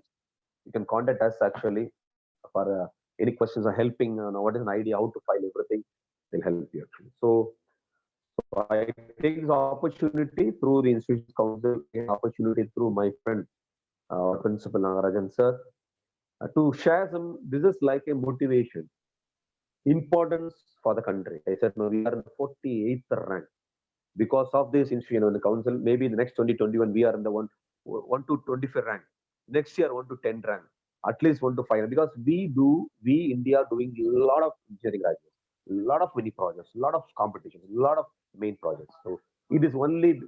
F: you can contact us actually for any questions or helping. What is an idea, how to file everything, they'll help you actually. So I take this opportunity through the Institution Council, an opportunity through my friend, Principal Nagarajan sir, to share some. This is like a motivation, importance for the country. I said, no, we are in the 48th rank. Because of this institution in the council, maybe in the next 2021, we are in the 1 to 25 rank. Next year, 1 to 10 rank. At least 1 to 5. Because we India doing a lot of engineering graduates, a lot of mini projects, a lot of competitions, a lot of main projects. So it is only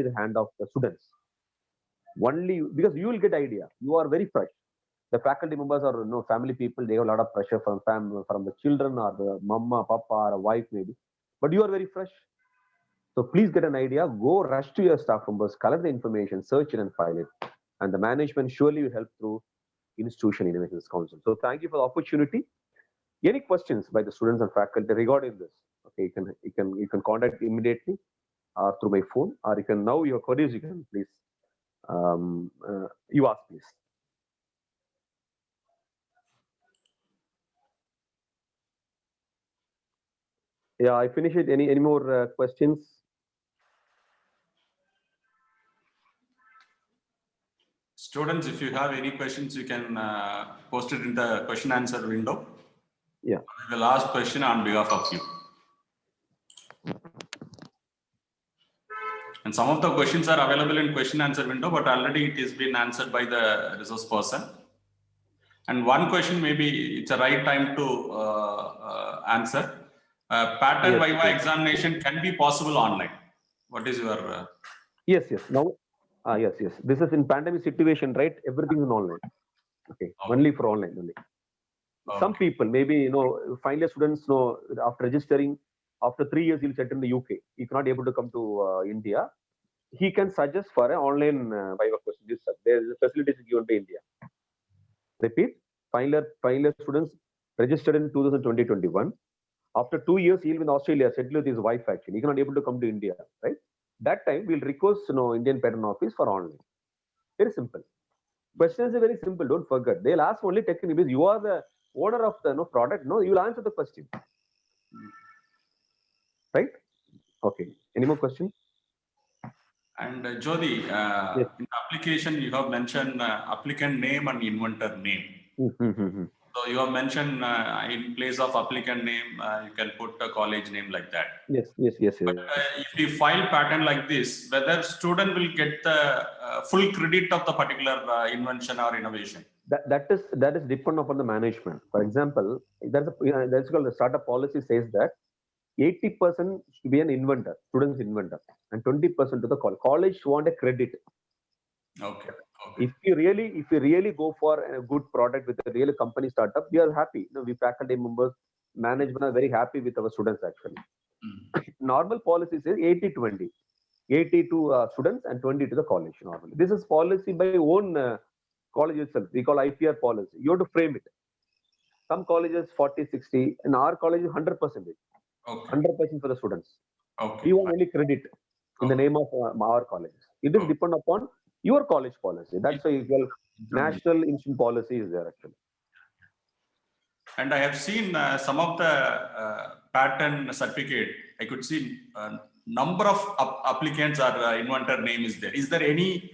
F: the hand of the students. Only because you will get idea. You are very fresh. The faculty members or family people, they have a lot of pressure from the children or the mama, papa, or a wife maybe. But you are very fresh. So please get an idea, go rush to your staff members, collect the information, search it and file it. And the management surely will help through Institution Innovations Council. So thank you for the opportunity. Any questions by the students and faculty regarding this? Okay, you can contact immediately or through my phone, or you can now your queries, you can please you ask please. Yeah, I finish it. Any more questions?
A: Students, if you have any questions, you can post it in the question answer window.
F: Yeah.
A: The last question on behalf of you. And some of the questions are available in question answer window, but already it has been answered by the resource person. And one question, maybe it's a right time to answer. Pattern
F: Yes,
A: Viva
F: yes.
A: examination can be possible online. What is your...
F: Yes. Now, yes. This is in pandemic situation, right? Everything is online. Okay,
A: Okay.
F: only for online only. Some
A: Okay.
F: people, maybe, final year students, after registering, after 3 years, he'll settle in the UK. If not able to come to India, he can suggest for an online Viva question. There's facilities given by India. Repeat, final year students registered in 2020-21. After 2 years, he'll be in Australia, settle with his wife actually. He cannot able to come to India, right? That time, we'll request, Indian Patent Office for online. Very simple. Questions are very simple. Don't forget. They'll ask only technically because you are the owner of the product. No, you'll answer the question. Right? Okay. Any more questions?
A: And Jyoti,
F: Yes.
A: in the application, you have mentioned applicant name and inventor name. So you have mentioned in place of applicant name, you can put a college name like that.
F: Yes.
A: But if we file patent like this, whether student will get the full credit of the particular invention or innovation?
F: That is depend upon the management. For example, that's called the startup policy says that 80% should be an inventor, student's inventor, and 20% to the college. College want a credit.
A: Okay.
F: If you really go for a good product with a real company startup, we are happy. We faculty members, management are very happy with our students actually. Normal policy says 80-20. 80 to students and 20 to the college normally. This is policy by own college itself. We call IPR policy. You have to frame it. Some colleges 40-60, in our college 100%.
A: Okay.
F: 100% for the students.
A: Okay.
F: We want only credit in the name of our colleges. It is depend upon your college policy. That's why national institute policy is there actually.
A: And I have seen some of the patent certificate. I could see number of applicants or inventor name is there. Is there any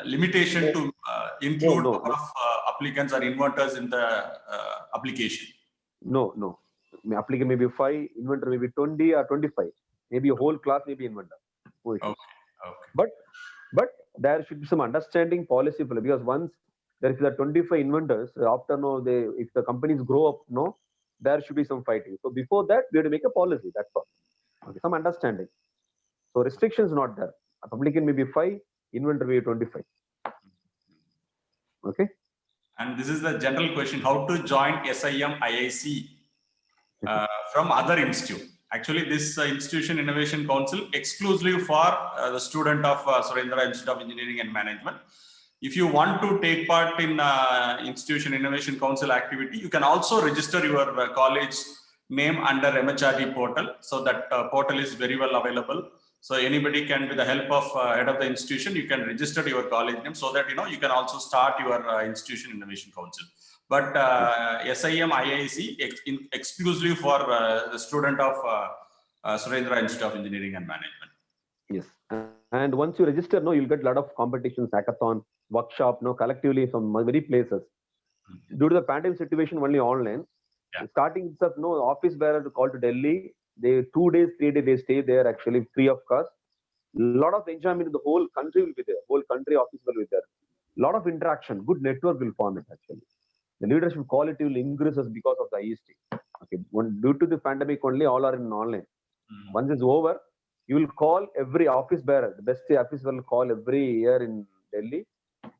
A: limitation to include number of applicants or inventors in the application?
F: No. Applicant may be 5, inventor may be 20 or 25. Maybe a whole class may be inventor.
A: Okay.
F: But there should be some understanding policy because once there is 25 inventors, after if the companies grow up, there should be some fighting. So before that, we have to make a policy. That's all. Okay, some understanding. So restrictions not there. Applicant may be 5, inventor may be 25. Okay.
A: And this is the general question: how to join SIM IIC from other institute? Actually, this Institution Innovation Council exclusively for the student of Surendra Institute of Engineering and Management. If you want to take part in Institution Innovation Council activity, you can also register your college name under MHRD portal. So that portal is very well available. So anybody can, with the help of head of the institution, you can register your college name so that you can also start your Institution Innovation Council. But SIM IIC exclusively for the student of Surendra Institute of Engineering and Management.
F: Yes, and once you register, you'll get a lot of competitions, hackathon, workshop, collectively from many places. Due to the pandemic situation, only online.
A: Yeah.
F: Starting itself, office bearer to call to Delhi. They 2 days, 3 days, they stay there actually free of cost. Lot of enjoyment in the whole country will be there. Whole country office will be there. Lot of interaction, good network will form it actually. The leadership quality will increase because of the IST. Okay, due to the pandemic, only all are in online. Once it's over, you will call every office bearer. The best office will call every year in Delhi,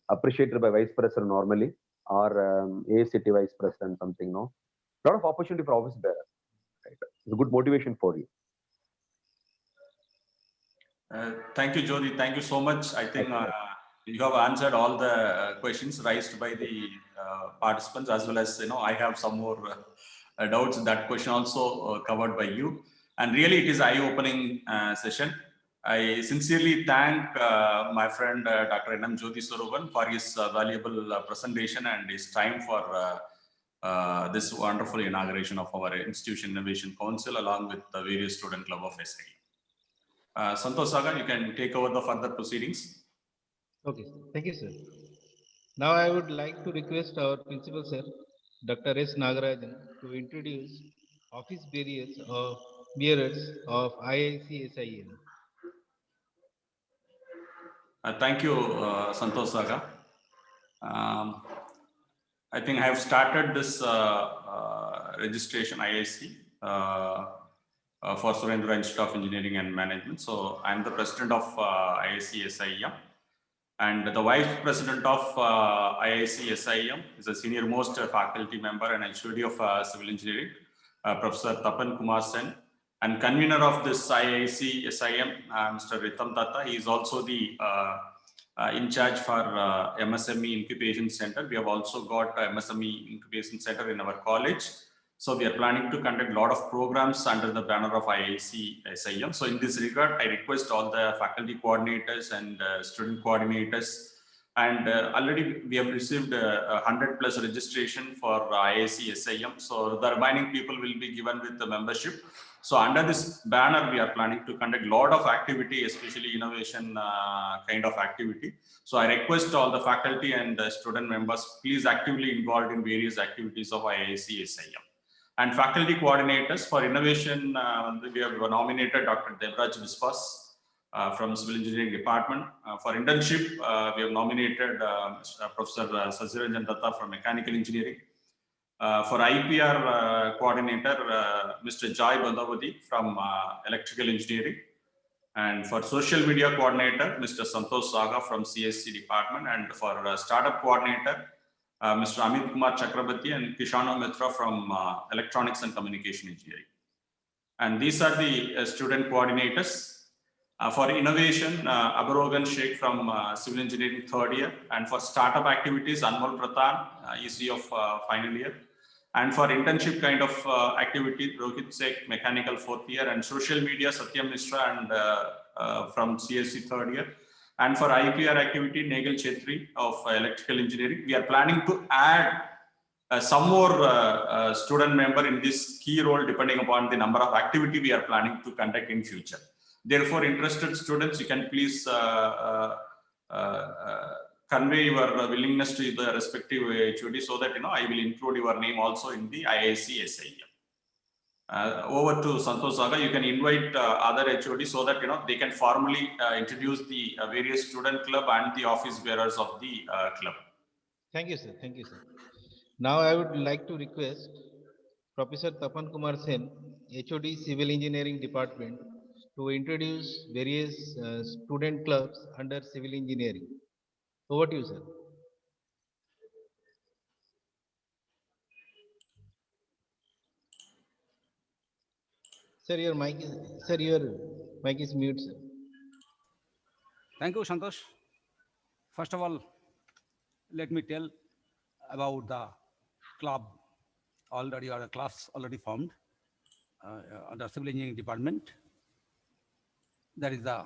F: appreciated by vice president normally, or ACT vice president, something. Lot of opportunity for office bearer. Right? It's a good motivation for you.
A: Thank you, Jyoti. Thank you so much. I think you have answered all the questions raised by the participants, as well as I have some more doubts. That question also covered by you, and really it is eye-opening session. I sincerely thank my friend Dr. N.M. Jyoti Swarupan for his valuable presentation and his time for this wonderful inauguration of our Institution Innovation Council along with the various student club of SIM. Santosh Sagar, you can take over the further proceedings.
B: Okay, thank you, sir. Now I would like to request our principal, sir, Dr. S. Nagarajan, to introduce office bearers of IIC SIM.
A: Thank you, Santosh Sagar. I think I have started this registration IIC for Surendra Institute of Engineering and Management. So I'm the president of IIC SIM. And the Vice President of IIC SIM is a senior most faculty member and HOD of Civil Engineering, Professor Tapan Kumar Sen. And convener of this IIC SIM, Mr. Ritam Datta, he is also the in charge for MSME Incubation Center. We have also got MSME Incubation Center in our college. So we are planning to conduct a lot of programs under the banner of IIC SIM. So in this regard, I request all the faculty coordinators and student coordinators. And already we have received 100+ registration for IIC SIM. So the remaining people will be given with the membership. So under this banner, we are planning to conduct a lot of activity, especially innovation kind of activity. So I request all the faculty and student members, please actively involved in various activities of IIC SIM. And faculty coordinators for innovation, we have nominated Dr. Debraj Biswas from Civil Engineering Department. For internship, we have nominated Professor Saziranjan Datta from Mechanical Engineering. For IPR coordinator, Mr. Jai Bandavadi from Electrical Engineering. And for social media coordinator, Mr. Santosh Saga from CSC department. And for startup coordinator, Mr. Amit Kumar Chakrabarti and Kishano Mitra from Electronics and Communication Engineering. And these are the student coordinators. For innovation, Abarogan Sheikh from Civil Engineering 3rd year. And for startup activities, Anmol Prathan, EC of final year. And for internship kind of activity, Rohit Sek, Mechanical 4th year. And social media, Satyam Mishra and from CSC 3rd year. And for IPR activity, Negal Chetri of Electrical Engineering. We are planning to add some more student member in this key role depending upon the number of activity we are planning to conduct in future. Therefore, interested students, you can please convey your willingness to the respective HOD so that I will include your name also in the IIC SIM. Over to Santosh Saga, you can invite other HOD so that they can formally introduce the various student club and the office bearers of the club.
B: Thank you, sir. Thank you, sir. Now I would like to request Professor Tapan Kumar Sen, HOD Civil Engineering Department, to introduce various student clubs under civil engineering. Over to you, sir. Sir, your mic is mute, sir.
E: Thank you, Santosh. First of all, let me tell about the club already, or the class already formed under Civil Engineering Department. That is the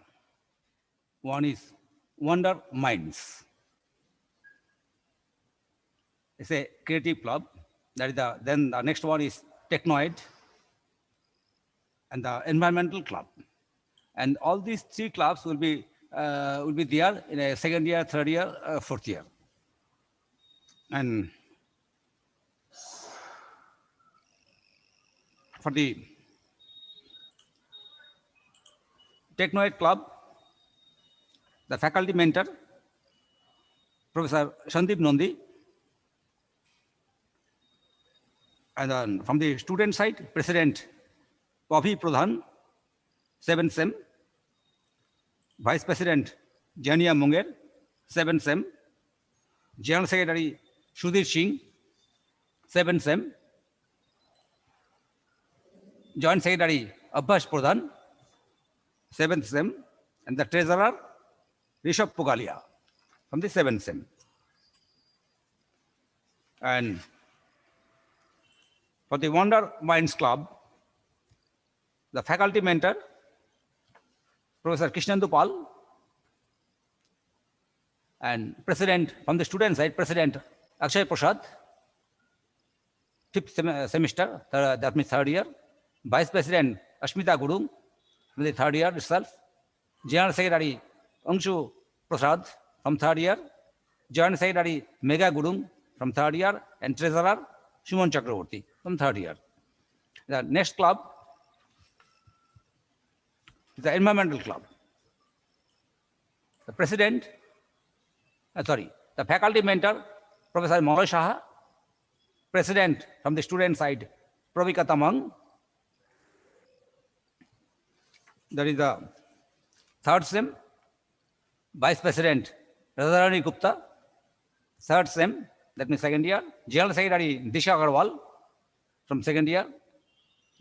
E: one is Wonder Minds. It's a creative club. That is then the next one is Technoid and the Environmental Club. And all these 3 clubs will be there in a 2nd year, 3rd year, 4th year. And for the Technoid Club, the faculty mentor, Professor Sandeep Nandi. And then from the student side, President Pavi Pradhan, 7th SEM. Vice President Jania Munger, 7th SEM. General Secretary Sudhir Singh, 7th SEM. Joint Secretary Abbas Pradhan, 7th SEM. And the Treasurer Rishabh Pugalia from the 7th SEM. And for the Wonder Minds Club, the faculty mentor, Professor Krishnendu Pal, and President from the student side, President Akshay Prasad, 5th semester, that means 3rd year. Vice President Ashmita Gurung from the 3rd year itself. General Secretary Angshu Prasad from 3rd year. Joint Secretary Mega Gurung from 3rd year. And Treasurer Shuman Chakraborty from 3rd year. The next club is the Environmental Club. The President, the faculty mentor, Professor Malay Shah. President from the student side, Pravika Tamang. That is the 3rd SEM. Vice President Radharani Gupta, third SEM, that means second year. General Secretary Disha Agarwal from second year.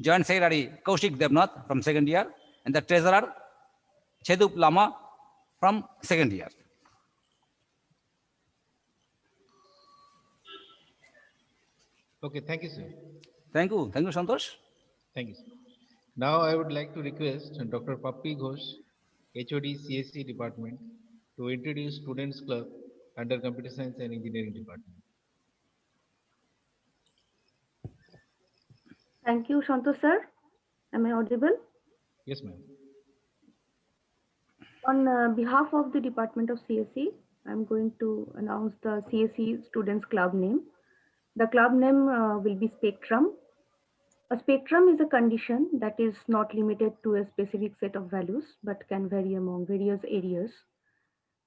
E: Joint Secretary Kaushik Devnath from second year. And the Treasurer Chedup Lama from second year.
B: Okay, thank you, sir.
E: Thank you. Thank you, Santosh.
B: Thank you, sir. Now I would like to request Dr. Pappi Ghosh, HOD CSE Department, to introduce Students Club under Computer Science and Engineering Department.
H: Thank you, Santosh sir. Am I audible?
B: Yes, ma'am.
H: On behalf of the Department of CSE, I'm going to announce the CSE Students Club name. The club name will be Spectrum. A spectrum is a condition that is not limited to a specific set of values, but can vary among various areas.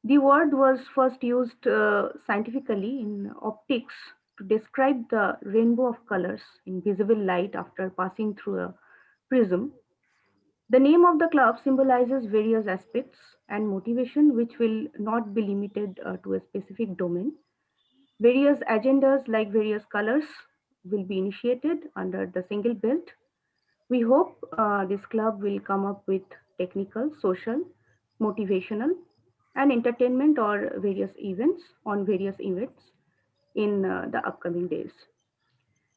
H: The word was first used scientifically in optics to describe the rainbow of colors in visible light after passing through a prism. The name of the club symbolizes various aspects and motivation which will not be limited to a specific domain. Various agendas like various colors will be initiated under the single belt. We hope this club will come up with technical, social, motivational, and entertainment or various events in the upcoming days.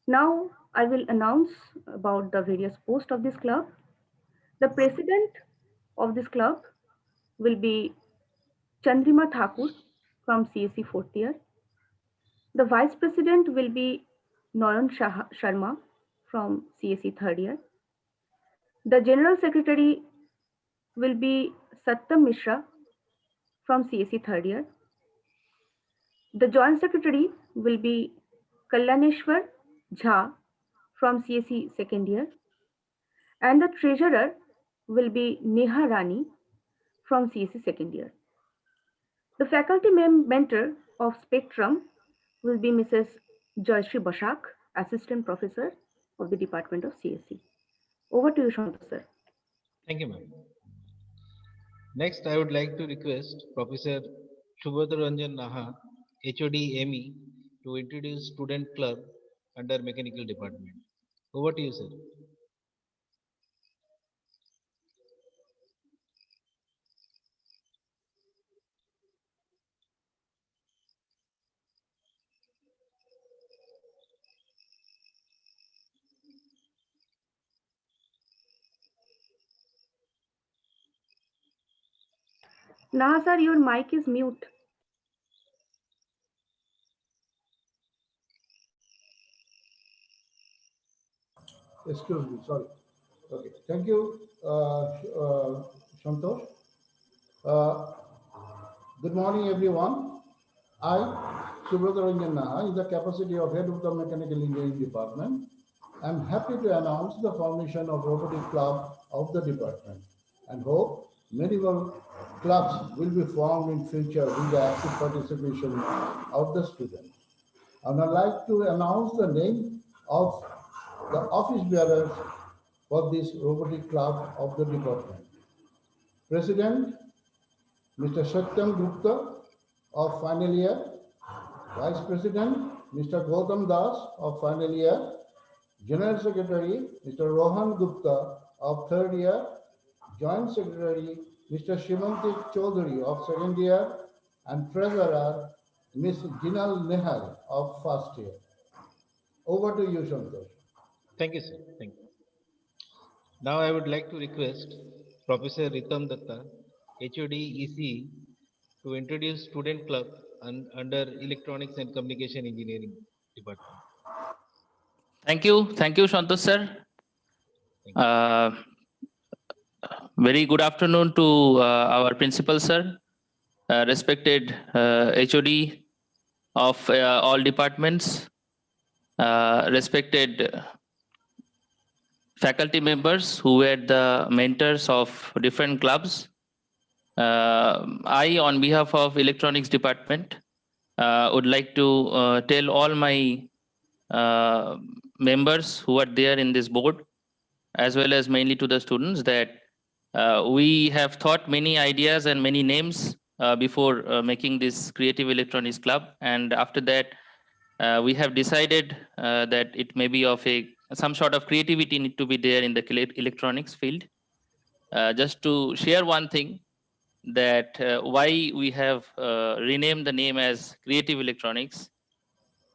H: Now I will announce about the various posts of this club. The president of this club will be Chandrima Thakur from CSE 4th year. The vice president will be Nayan Sharma from CSE 3rd year. The general secretary will be Satyam Mishra from CSE 3rd year. The joint secretary will be Kalyaneshwar Jha from CSE 2nd year. And the treasurer will be Neha Rani from CSE 2nd year. The faculty mentor of Spectrum will be Mrs. Joyshri Bashak, Assistant Professor of the Department of CSE. Over to you, Santosh sir.
B: Thank you, ma'am. Next, I would like to request Professor Subhadra Ranjan Naha, HOD ME, to introduce Student Club under Mechanical Department. Over to you, sir.
H: Naha sir, your mic is mute.
I: Excuse me, sorry. Okay, thank you, Santosh. Good morning, everyone. I, Subhadra Ranjan Naha, in the capacity of head of the Mechanical Engineering Department, I'm happy to announce the formation of Robotic Club of the department and hope many more clubs will be formed in future with the active participation of the students. I would like to announce the name of the office bearers for this robotic club of the department. President, Mr. Satyam Gupta of final year. Vice President, Mr. Gautam Das of final year. General Secretary, Mr. Rohan Gupta of third year. Joint Secretary, Mr. Shimantik Chaudhary of second year. And Treasurer, Ms. Jinal Nehal of first year. Over to you, Santosh.
B: Thank you, sir. Thank you. Now I would like to request Professor Ritam Datta, HOD ECE, to introduce Student Club under Electronics and Communication Engineering Department.
J: Thank you, Santosh sir. Very good afternoon to our principal sir, respected HOD of all departments, respected faculty members who were the mentors of different clubs. I, on behalf of Electronics Department, would like to tell all my members who are there in this board, as well as mainly to the students, that we have thought many ideas and many names before making this Creative Electronics Club. And after that, we have decided that it may be of some sort of creativity need to be there in the electronics field. Just to share one thing, that why we have renamed the name as Creative Electronics,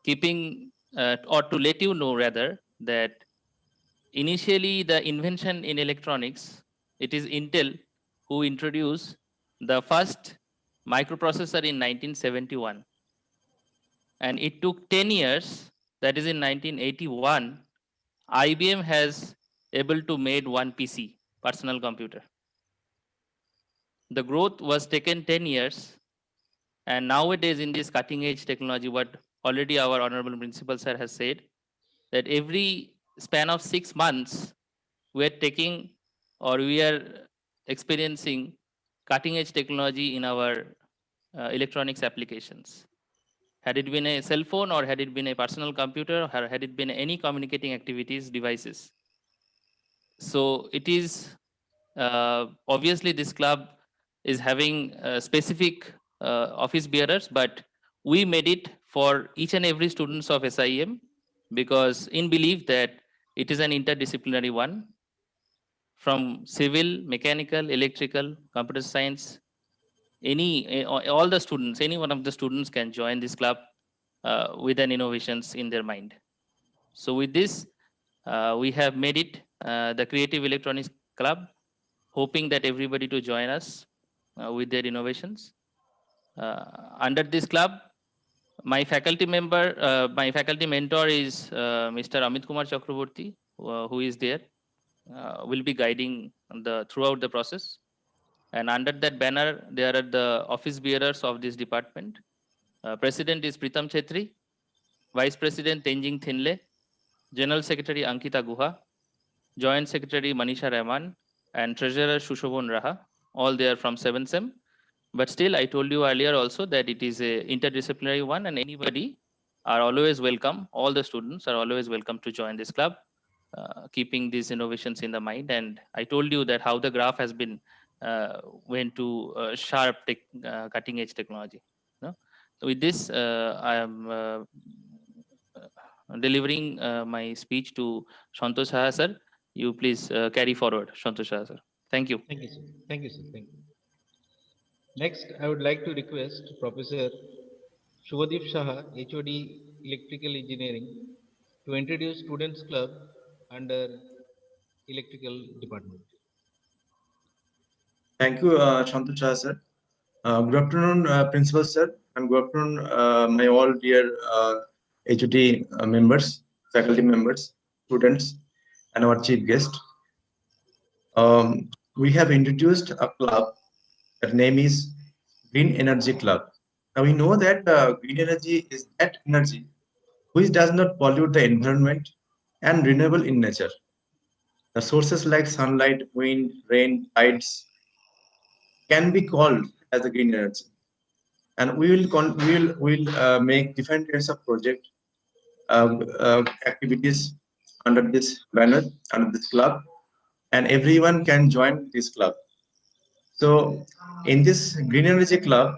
J: keeping or to let you know rather that initially the invention in electronics, it is Intel who introduced the first microprocessor in 1971. And it took 10 years, that is in 1981, IBM has able to made one PC, personal computer. The growth was taken 10 years. And nowadays in this cutting edge technology, what already our Honorable Principal Sir has said, that every span of 6 months, we are taking or we are experiencing cutting edge technology in our electronics applications. Had it been a cell phone or had it been a personal computer or had it been any communicating activities devices. So it is obviously this club is having specific office bearers, but we made it for each and every students of SIM because in belief that it is an interdisciplinary one from civil, mechanical, electrical, computer science, all the students, any one of the students can join this club with an innovations in their mind. So with this, we have made it the Creative Electronics Club, hoping that everybody to join us with their innovations. Under this club, my faculty member, my faculty mentor is Mr. Amit Kumar Chakraborty, who is there, will be guiding throughout the process. And under that banner, there are the office bearers of this department. President is Pritam Chetri, Vice President Tenjing Thinle, General Secretary Ankita Guha, Joint Secretary Manisha Rahman, and Treasurer Shushobon Raha, all there from 7th SEM. But still, I told you earlier also that it is a interdisciplinary one and anybody are always welcome. All the students are always welcome to join this club, keeping these innovations in the mind. And I told you that how the graph has been went to sharp cutting edge technology. No? So with this, I am delivering my speech to Santosh Saha sir. You please carry forward, Santosh Saha sir. Thank you.
B: Thank you, sir. Thank you, sir. Thank you. Next, I would like to request Professor Shubhadeep Shaha, HOD Electrical Engineering, to introduce Students Club under Electrical Department.
K: Thank you, Santosh sir. Good afternoon, Principal sir, and good afternoon, my all dear HOD members, faculty members, students, and our chief guest. We have introduced a club. That name is Green Energy Club. Now we know that green energy is that energy which does not pollute the environment and renewable in nature. The sources like sunlight, wind, rain, tides can be called as a green energy. And we will make different kinds of project activities under this banner, under this club, and everyone can join this club. So in this Green Energy Club,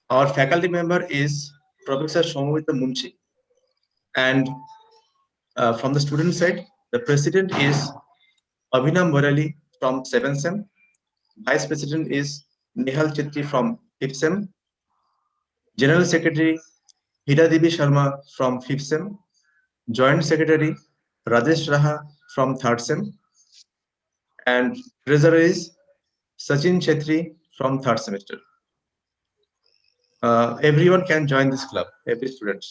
K: our faculty member is Professor Somamita Munchi. And from the student side, the president is Abhinam Morali from 7th SEM. Vice President is Nehal Chetri from 5th SEM. General Secretary Hira Devi Sharma from 5th SEM. Joint Secretary Rajesh Raha from 3rd SEM. And Treasurer is Sachin Chetri from 3rd semester. Everyone can join this club, every student.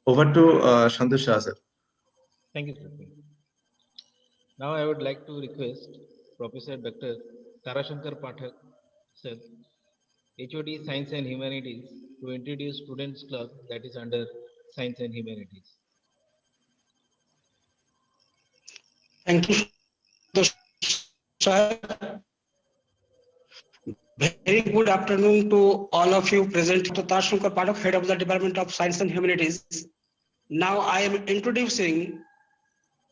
K: Over to Santosh Shah, sir.
B: Thank you, sir. Now I would like to request Professor Dr. Tarashankar Pathak, sir, HOD Science and Humanities, to introduce Students Club that is under Science and Humanities.
L: Thank you, sir. Very good afternoon to all of you present. To Tarashankar Pathak, Head of the Department of Science and Humanities. Now I am introducing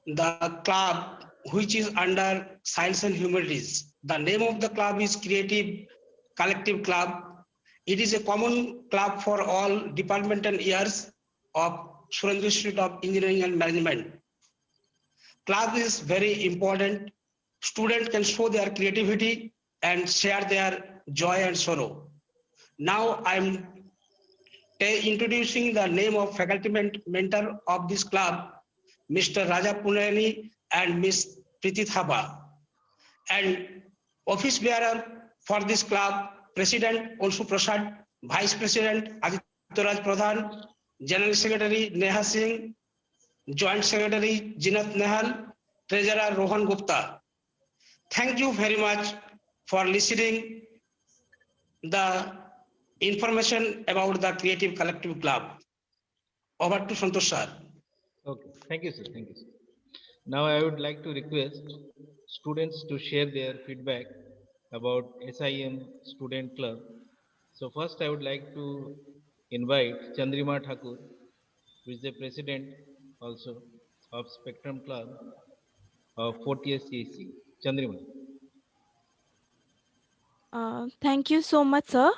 L: the club which is under Science and Humanities. The name of the club is Creative collective club. It is a common club for all department and years of Surendra Institute of Engineering and Management. Club is very important. Students can show their creativity and share their joy and sorrow. Now I'm introducing the name of faculty mentor of this club, Mr. Raja Punani and Ms. Priti Thapa. And office bearer for this club, President Olsu Prasad, Vice President Aditya Raj Pradhan, General Secretary Neha Singh, Joint Secretary Jinath Nehal, Treasurer Rohan Gupta. Thank you very much for listening the information about the Creative Collective Club. Over to Santosh sir.
B: Okay, thank you, sir. Thank you, sir. Now I would like to request students to share their feedback about SIM Student Club. So first I would like to invite Chandrima Thakur, who is the president also of Spectrum Club of 4th year CAC. Chandrima.
M: Thank you so much, sir.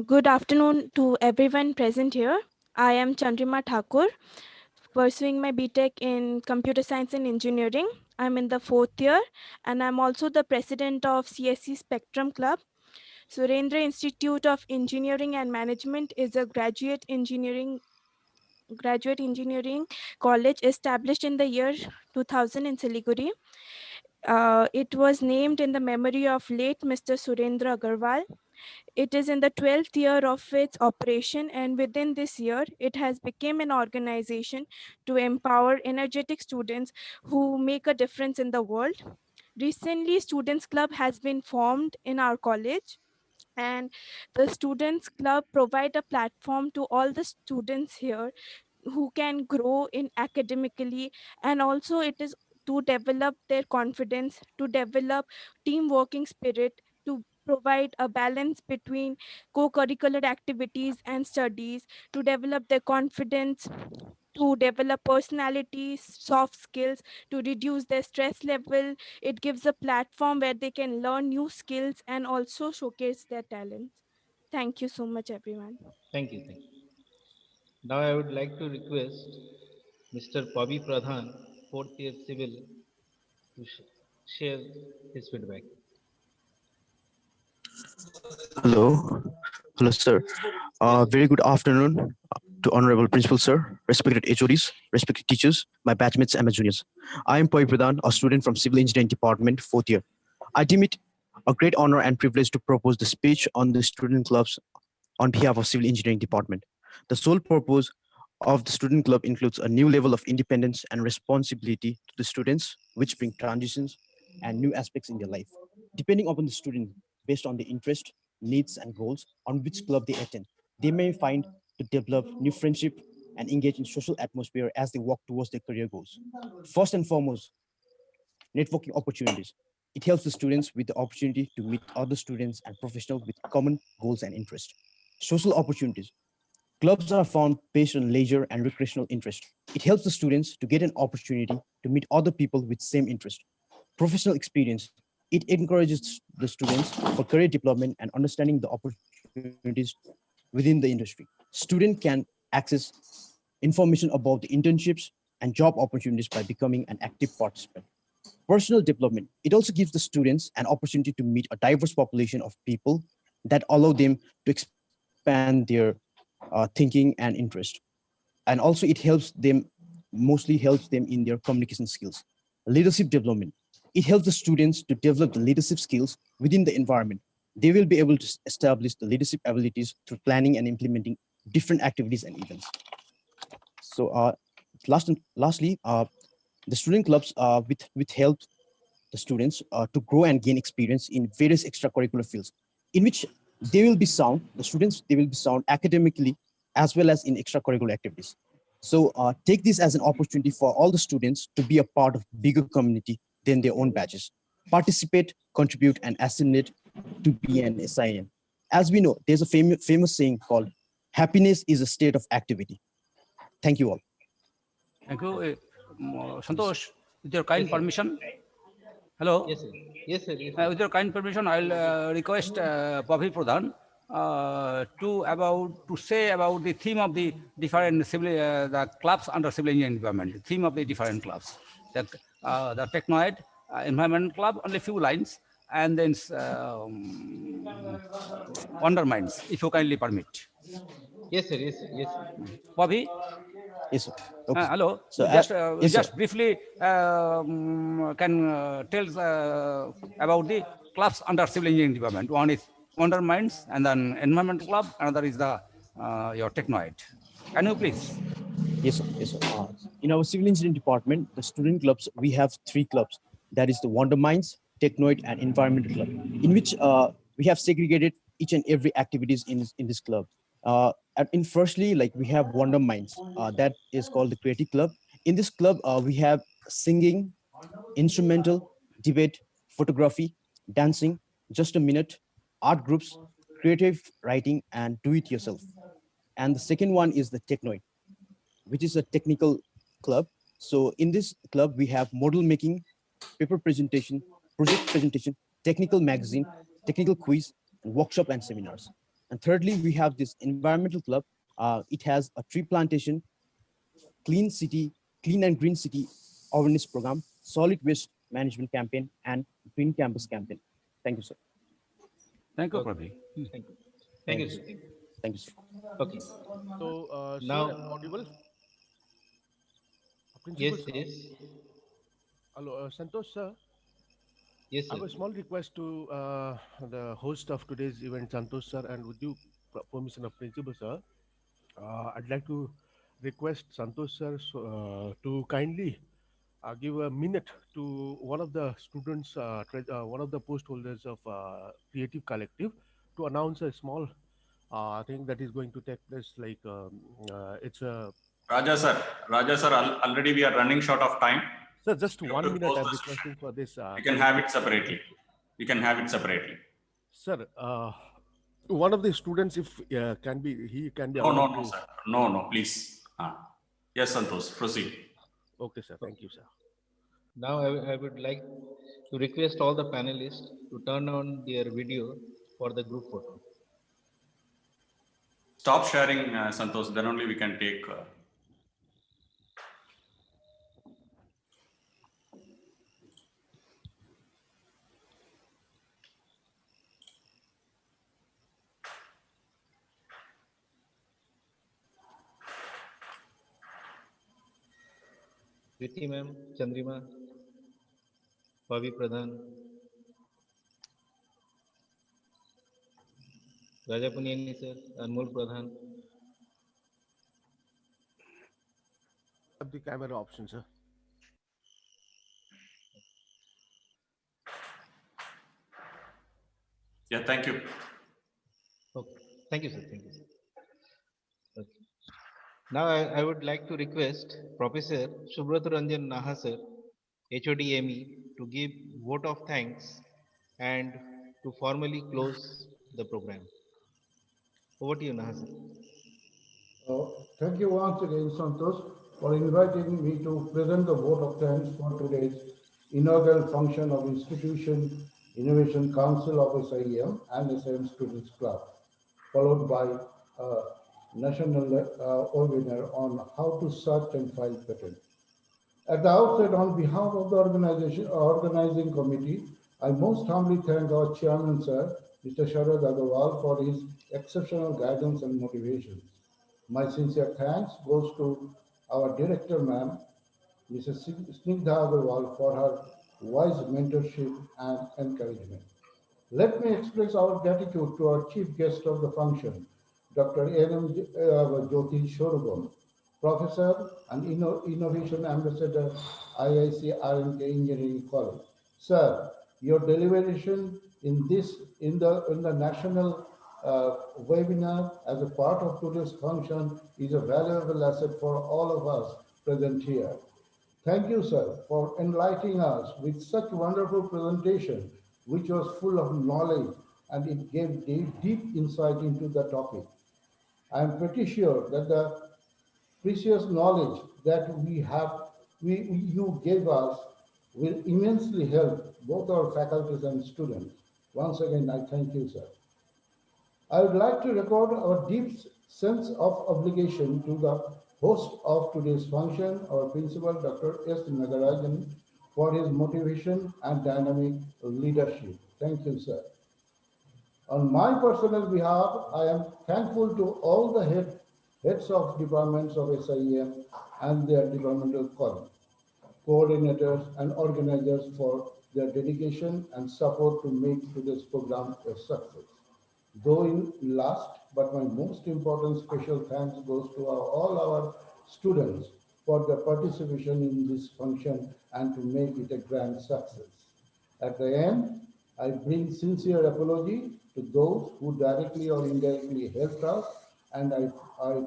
M: Good afternoon to everyone present here. I am Chandrima Thakur, pursuing my BTech in Computer Science and Engineering. I'm in the 4th year, and I'm also the president of CSE Spectrum Club. Surendra Institute of Engineering and Management is a graduate engineering college established in the year 2000 in Siliguri. It was named in the memory of late Mr. Surendra Agarwal. It is in the 12th year of its operation, and within this year, it has become an organization to empower energetic students who make a difference in the world. Recently, Students Club has been formed in our college, and the Students Club provide a platform to all the students here who can grow in academically, and also it is to develop their confidence, to develop team working spirit, to provide a balance between co-curricular activities and studies, to develop their confidence, to develop personality, soft skills, to reduce their stress level. It gives a platform where they can learn new skills and also showcase their talents. Thank you so much, everyone.
B: Thank you. Thank you. Now I would like to request Mr. Bobby Pradhan, 4th year civil, to share his feedback.
N: Hello, sir. Very good afternoon to honorable principal sir, respected HODs, respected teachers, my batchmates and my juniors. I am Bobby Pradhan, a student from Civil Engineering Department, 4th year. I deem it a great honor and privilege to propose the speech on the student clubs on behalf of Civil Engineering Department. The sole purpose of the student club includes a new level of independence and responsibility to the students, which bring transitions and new aspects in their life. Depending upon the student, based on the interest, needs, and goals on which club they attend, they may find to develop new friendship and engage in social atmosphere as they walk towards their career goals. First and foremost, networking opportunities. It helps the students with the opportunity to meet other students and professionals with common goals and interests. Social opportunities. Clubs are found based on leisure and recreational interest. It helps the students to get an opportunity to meet other people with same interest. Professional experience. It encourages the students for career development and understanding the opportunities within the industry. Student can access information about the internships and job opportunities by becoming an active participant. Personal development. It also gives the students an opportunity to meet a diverse population of people that allow them to expand their thinking and interest. And also it mostly helps them in their communication skills. Leadership development. It helps the students to develop the leadership skills within the environment. They will be able to establish the leadership abilities through planning and implementing different activities and events. So lastly, the student clubs with help the students to grow and gain experience in various extracurricular fields in which they will be sound, they will be sound academically as well as in extracurricular activities. So take this as an opportunity for all the students to be a part of bigger community than their own batches. Participate, contribute, and assimilate to be an SIM. As we know, there's a famous saying called, happiness is a state of activity. Thank you all.
E: Thank you. Santosh, with your kind permission, Hello.
B: Yes, sir. Yes, sir. Yes, sir.
E: With your kind permission, I'll request Pavi Pradhan to say about the theme of the different civil the clubs under civil engineering department. The theme of the different clubs. The Technoid Environment Club, only few lines, and then Wonder Minds, if you kindly permit.
B: Yes, sir. Yes, sir. Yes, sir.
E: Pavi.
N: Yes, sir. Okay.
E: Hello.
N: So,
E: Just
N: yes, sir.
E: just briefly can tell about the clubs under civil engineering department. One is Wonder Minds, and then Environment Club. Another is the your Technoid. Can you please?
N: Yes, sir. Yes, sir. In our civil engineering department, the student clubs, we have 3 clubs. That is the Wonder Minds, Technoid, and Environmental Club, in which we have segregated each and every activities in this club. In firstly, like we have Wonder Minds, that is called the Creative Club. In this club, we have singing, instrumental, debate, photography, dancing, just a minute, art groups, creative writing, and do it yourself. And the second one is the Technoid, which is a technical club. So in this club, we have model making, paper presentation, project presentation, technical magazine, technical quiz, workshop and seminars. And thirdly, we have this environmental club. It has a tree plantation, clean and green city awareness program, solid waste management campaign, and green campus campaign. Thank you, sir.
E: Thank you, Pravi.
B: Thank you. Thank you, sir.
N: Thank you, sir.
B: Okay.
O: So,
B: Now,
O: sir, I'm audible?
B: yes,
O: Principal,
B: yes.
O: Hello, Santosh, sir.
B: Yes,
O: I
B: sir.
O: have a small request to the host of today's event, Santosh, sir, and with due permission of principal, sir, I'd like to request Santosh, sir, to kindly give a minute to one of the students, one of the post holders of Creative Collective, to announce a small thing that is going to take place. Like it's a
A: Raja sir, already we are running short of time.
O: Sir, just
A: You
O: 1
A: have to
O: minute.
A: close
O: I'm
A: the
O: requesting for this.
A: You can have it separately. You can have it separately.
O: Sir, one of the students, if can be, he can be.
A: No,
O: allowed to...
A: sir. No, please. Yes, Santosh, proceed.
O: Okay, sir. Thank you, sir.
B: Now I would like to request all the panelists to turn on their video for the group photo.
A: Stop sharing, Santosh. Then only we can take.
B: Priti ma'am, Chandrima, Pavi Pradhan, Raja Punyani sir, Anmol Pradhan.
O: Have the camera option, sir.
A: Yeah, thank you.
B: Okay. Thank you, sir. Thank you, sir. Okay. Now I would like to request Professor Subrat Ranjan Naha sir, HOD-ME, to give vote of thanks and to formally close the program. Over to you, Naha sir.
I: Thank you once again, Santosh, for inviting me to present the vote of thanks for today's inaugural function of Institution Innovation Council of SIEM and SIM Students Club, followed by a national webinar on how to search and file patent. At the outset, on behalf of the organizing committee, I most humbly thank our chairman, sir, Mr. Sharad Agarwal, for his exceptional guidance and motivation. My sincere thanks goes to our director, ma'am, Mrs. Snigdha Agarwal, for her wise mentorship and encouragement. Let me express our gratitude to our chief guest of the function, Dr. N.M. Jyoti Shorugam, Professor and Innovation Ambassador, IIC R&K Engineering College. Sir, your deliberation in the national webinar as a part of today's function is a valuable asset for all of us present here. Thank you, sir, for enlightening us with such wonderful presentation, which was full of knowledge and it gave deep insight into the topic. I am pretty sure that the precious knowledge that you gave us will immensely help both our faculties and students. Once again, I thank you, sir. I would like to record our deep sense of obligation to the host of today's function, our principal, Dr. S. Nagarajan, for his motivation and dynamic leadership. Thank you, sir. On my personal behalf, I am thankful to all the heads of departments of SIEM and their departmental colleagues, coordinators and organizers for their dedication and support to make today's program a success. Though in last, but my most important special thanks goes to all our students for their participation in this function and to make it a grand success. At the end, I bring sincere apology to those who directly or indirectly helped us, and I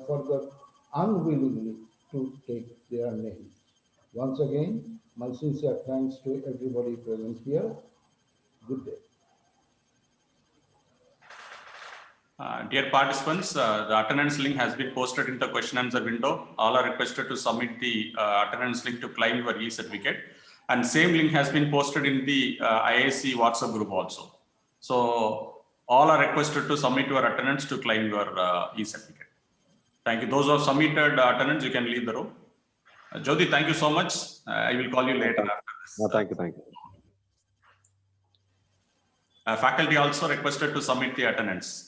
I: forgot unwillingly to take their names. Once again, my sincere thanks to everybody present here. Good day.
A: Dear participants, the attendance link has been posted in the question and answer window. All are requested to submit the attendance link to claim your e-certificate. And same link has been posted in the IISc WhatsApp group also. So all are requested to submit your attendance to claim your e-certificate. Thank you. Those who have submitted attendance, you can leave the room. Jyoti, thank you so much. I will call you later after this.
F: No, thank you. Thank you.
A: Faculty also requested to submit the attendance.